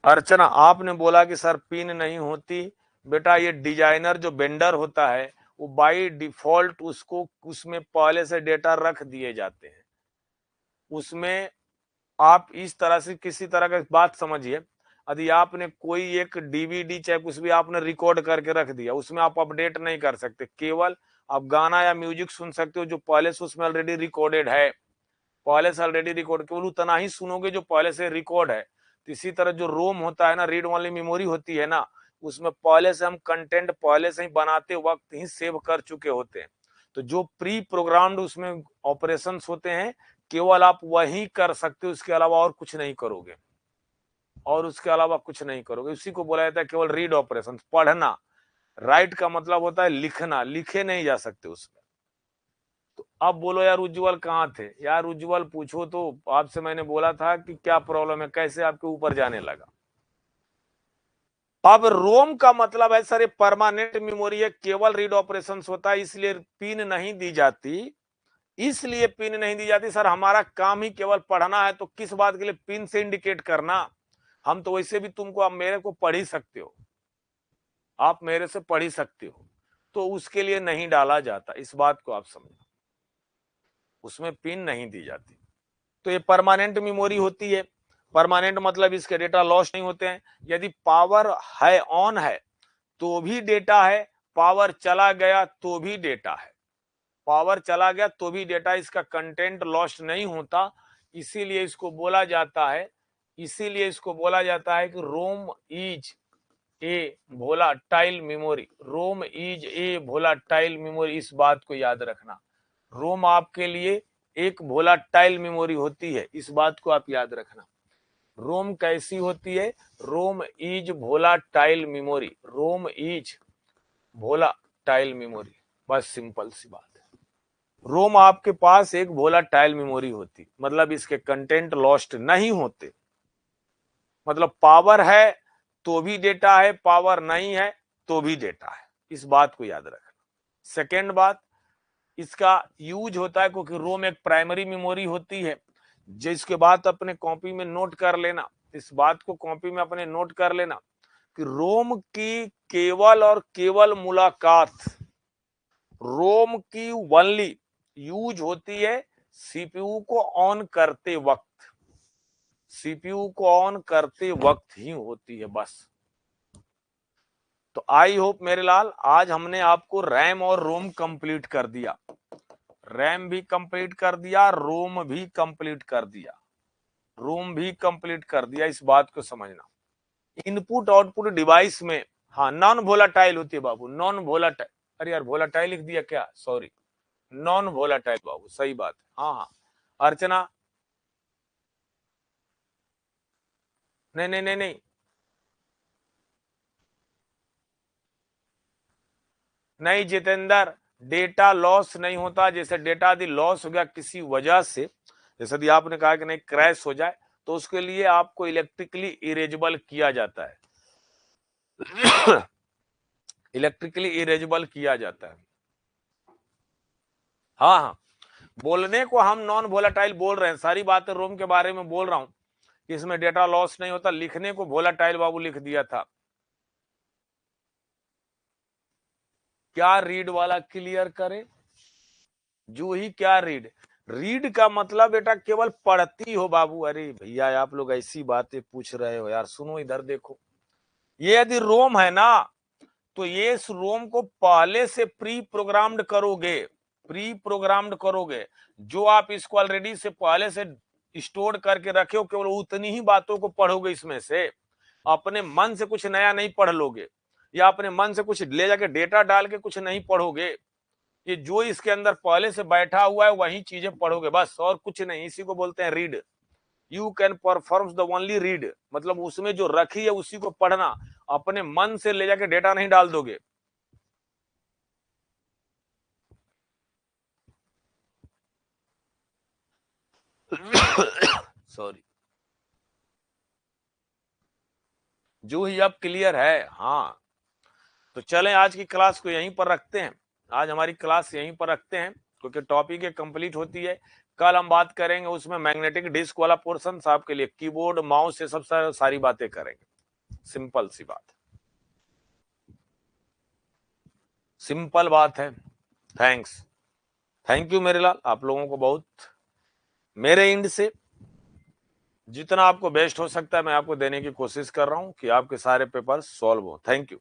अर्चना, आपने बोला कि सर पिन नहीं होती। बेटा ये डिजाइनर जो वेंडर होता है वो बाय डिफॉल्ट उसको उसमें पहले से डेटा रख दिए जाते हैं। उसमें आप इस तरह से किसी तरह का बात समझिए, यदि आपने कोई एक डीवीडी चाहे कुछ भी आपने रिकॉर्ड करके रख दिया, उसमें आप अपडेट नहीं कर सकते, केवल आप गाना या म्यूजिक सुन सकते हो जो पहले से उसमें ऑलरेडी रिकॉर्डेड है, पहले से ऑलरेडी रिकॉर्ड, केवल उतना ही सुनोगे जो पहले से रिकॉर्ड है। तो इसी तरह जो रोम होता है ना, रीड ओनली मेमोरी होती है ना, उसमें पहले से हम कंटेंट पहले से ही बनाते वक्त ही सेव कर चुके होते हैं। तो जो प्री प्रोग्राम्ड उसमें ऑपरेशंस होते हैं केवल आप वही कर सकते हो, उसके अलावा और कुछ नहीं करोगे, और उसके अलावा कुछ नहीं करोगे। उसी को बोला जाता है केवल रीड ऑपरेशन, पढ़ना। राइट का मतलब होता है लिखना, लिखे नहीं जा सकते उसमें। तो अब बोलो यार उज्जवल कहाँ थे, यार उज्जवल पूछो तो, आपसे मैंने बोला था कि क्या प्रॉब्लम है, कैसे आपके ऊपर जाने लगा। अब रोम का मतलब है सर ये परमानेंट मेमोरी है, केवल रीड ऑपरेशंस होता है, इसलिए पिन नहीं दी जाती, इसलिए पिन नहीं दी जाती सर। हमारा काम ही केवल पढ़ना है, तो किस बात के लिए पिन से इंडिकेट करना। हम तो वैसे भी तुमको, आप मेरे को पढ़ ही सकते हो, आप मेरे से पढ़ ही सकते हो, तो उसके लिए नहीं डाला जाता, इस बात को आप समझो, उसमें पिन नहीं दी जाती। तो ये परमानेंट मेमोरी होती है। परमानेंट मतलब इसके डेटा लॉस नहीं होते हैं। यदि पावर है ऑन है तो भी डेटा है, पावर चला गया तो भी डेटा है, पावर चला गया तो भी डेटा, इसका कंटेंट लॉस्ट नहीं होता। इसीलिए इसको बोला जाता है, इसीलिए इसको बोला जाता है कि ROM is a volatile memory, ROM is a volatile memory, इस बात को याद रखना। रोम आपके लिए एक वोलाटाइल मेमोरी होती है, इस बात को आप याद रखना। रोम कैसी होती है, ROM is volatile memory, ROM is volatile memory, बस सिंपल सी बात है। रोम आपके पास एक वोलाटाइल मेमोरी होती, मतलब इसके कंटेंट लॉस्ट नहीं होते, मतलब पावर है तो भी डेटा है, पावर नहीं है तो भी डेटा है, इस बात को याद रखना। सेकेंड बात, इसका यूज होता है क्योंकि रोम एक प्राइमरी मेमोरी होती है, जिसके बाद अपने कॉपी में नोट कर लेना, इस बात को कॉपी में अपने नोट कर लेना कि रोम की केवल और केवल मुलाकात, रोम की ओनली यूज होती है सीपीयू को ऑन करते वक्त, सीपीयू को ऑन करते वक्त ही होती है बस। तो आई होप मेरे लाल आज हमने आपको रैम और रोम कंप्लीट कर दिया, रैम भी कंप्लीट कर दिया, रोम भी कंप्लीट कर दिया, रोम भी कंप्लीट कर दिया, इस बात को समझना। इनपुट आउटपुट डिवाइस में हाँ नॉन वोलाटाइल होती है बाबू, नॉन वोलाटाइल, अरे यार वोलाटाइल लिख दिया क्या, सॉरी, नॉन वोलाटाइल बाबू, सही बात है। हाँ हाँ अर्चना, नहीं नहीं नहीं नहीं नहीं जितेंद्र, डेटा लॉस नहीं होता। जैसे डेटा यदि लॉस हो गया किसी वजह से, जैसे यदि आपने कहा कि नहीं क्रैश हो जाए, तो उसके लिए आपको इलेक्ट्रिकली इरेजेबल किया जाता है, इलेक्ट्रिकली इरेजेबल किया जाता है। हाँ हाँ, बोलने को हम नॉन वोलाटाइल बोल रहे हैं, सारी बातें रोम के बारे में बोल रहा हूं, इसमें डेटा लॉस नहीं होता। लिखने को वोलाटाइल बाबू लिख दिया था। क्या रीड वाला क्लियर करे, जूही क्या रीड, रीड का मतलब बेटा केवल पढ़ती हो बाबू। अरे भैया आप लोग ऐसी बातें पूछ रहे हो यार, सुनो इधर देखो, ये यदि रोम है ना तो ये इस रोम को पहले से प्री प्रोग्राम्ड करोगे, प्री प्रोग्राम्ड करोगे, जो आप इसको ऑलरेडी से पहले से स्टोर करके रखे हो, केवल उतनी ही बातों को पढ़ोगे इसमें से, अपने मन से कुछ नया नहीं पढ़ लोगे, या अपने मन से कुछ ले जाके डेटा डाल के कुछ नहीं पढ़ोगे। ये जो इसके अंदर पहले से बैठा हुआ है वही चीजें पढ़ोगे बस, और कुछ नहीं। इसी को बोलते हैं read. You can perform the only read, मतलब उसमें जो रखी है उसी को पढ़ना, अपने मन से ले जाके डेटा नहीं डाल दोगे। सॉरी। जो ही अब क्लियर है। हाँ, तो चलें आज की क्लास को यहीं पर रखते हैं। आज हमारी क्लास यहीं पर रखते हैं क्योंकि टॉपिक ये कंप्लीट होती है। कल हम बात करेंगे उसमें मैग्नेटिक डिस्क वाला पोर्शन, आपके लिए कीबोर्ड माउस ये सब सारी बातें करेंगे। सिंपल सी बात, सिंपल बात है। थैंक्स, थैंक यू मेरे लाल, आप लोगों को बहुत, मेरे एंड से जितना आपको बेस्ट हो सकता है मैं आपको देने की कोशिश कर रहा हूं कि आपके सारे पेपर सॉल्व हो। Thank you.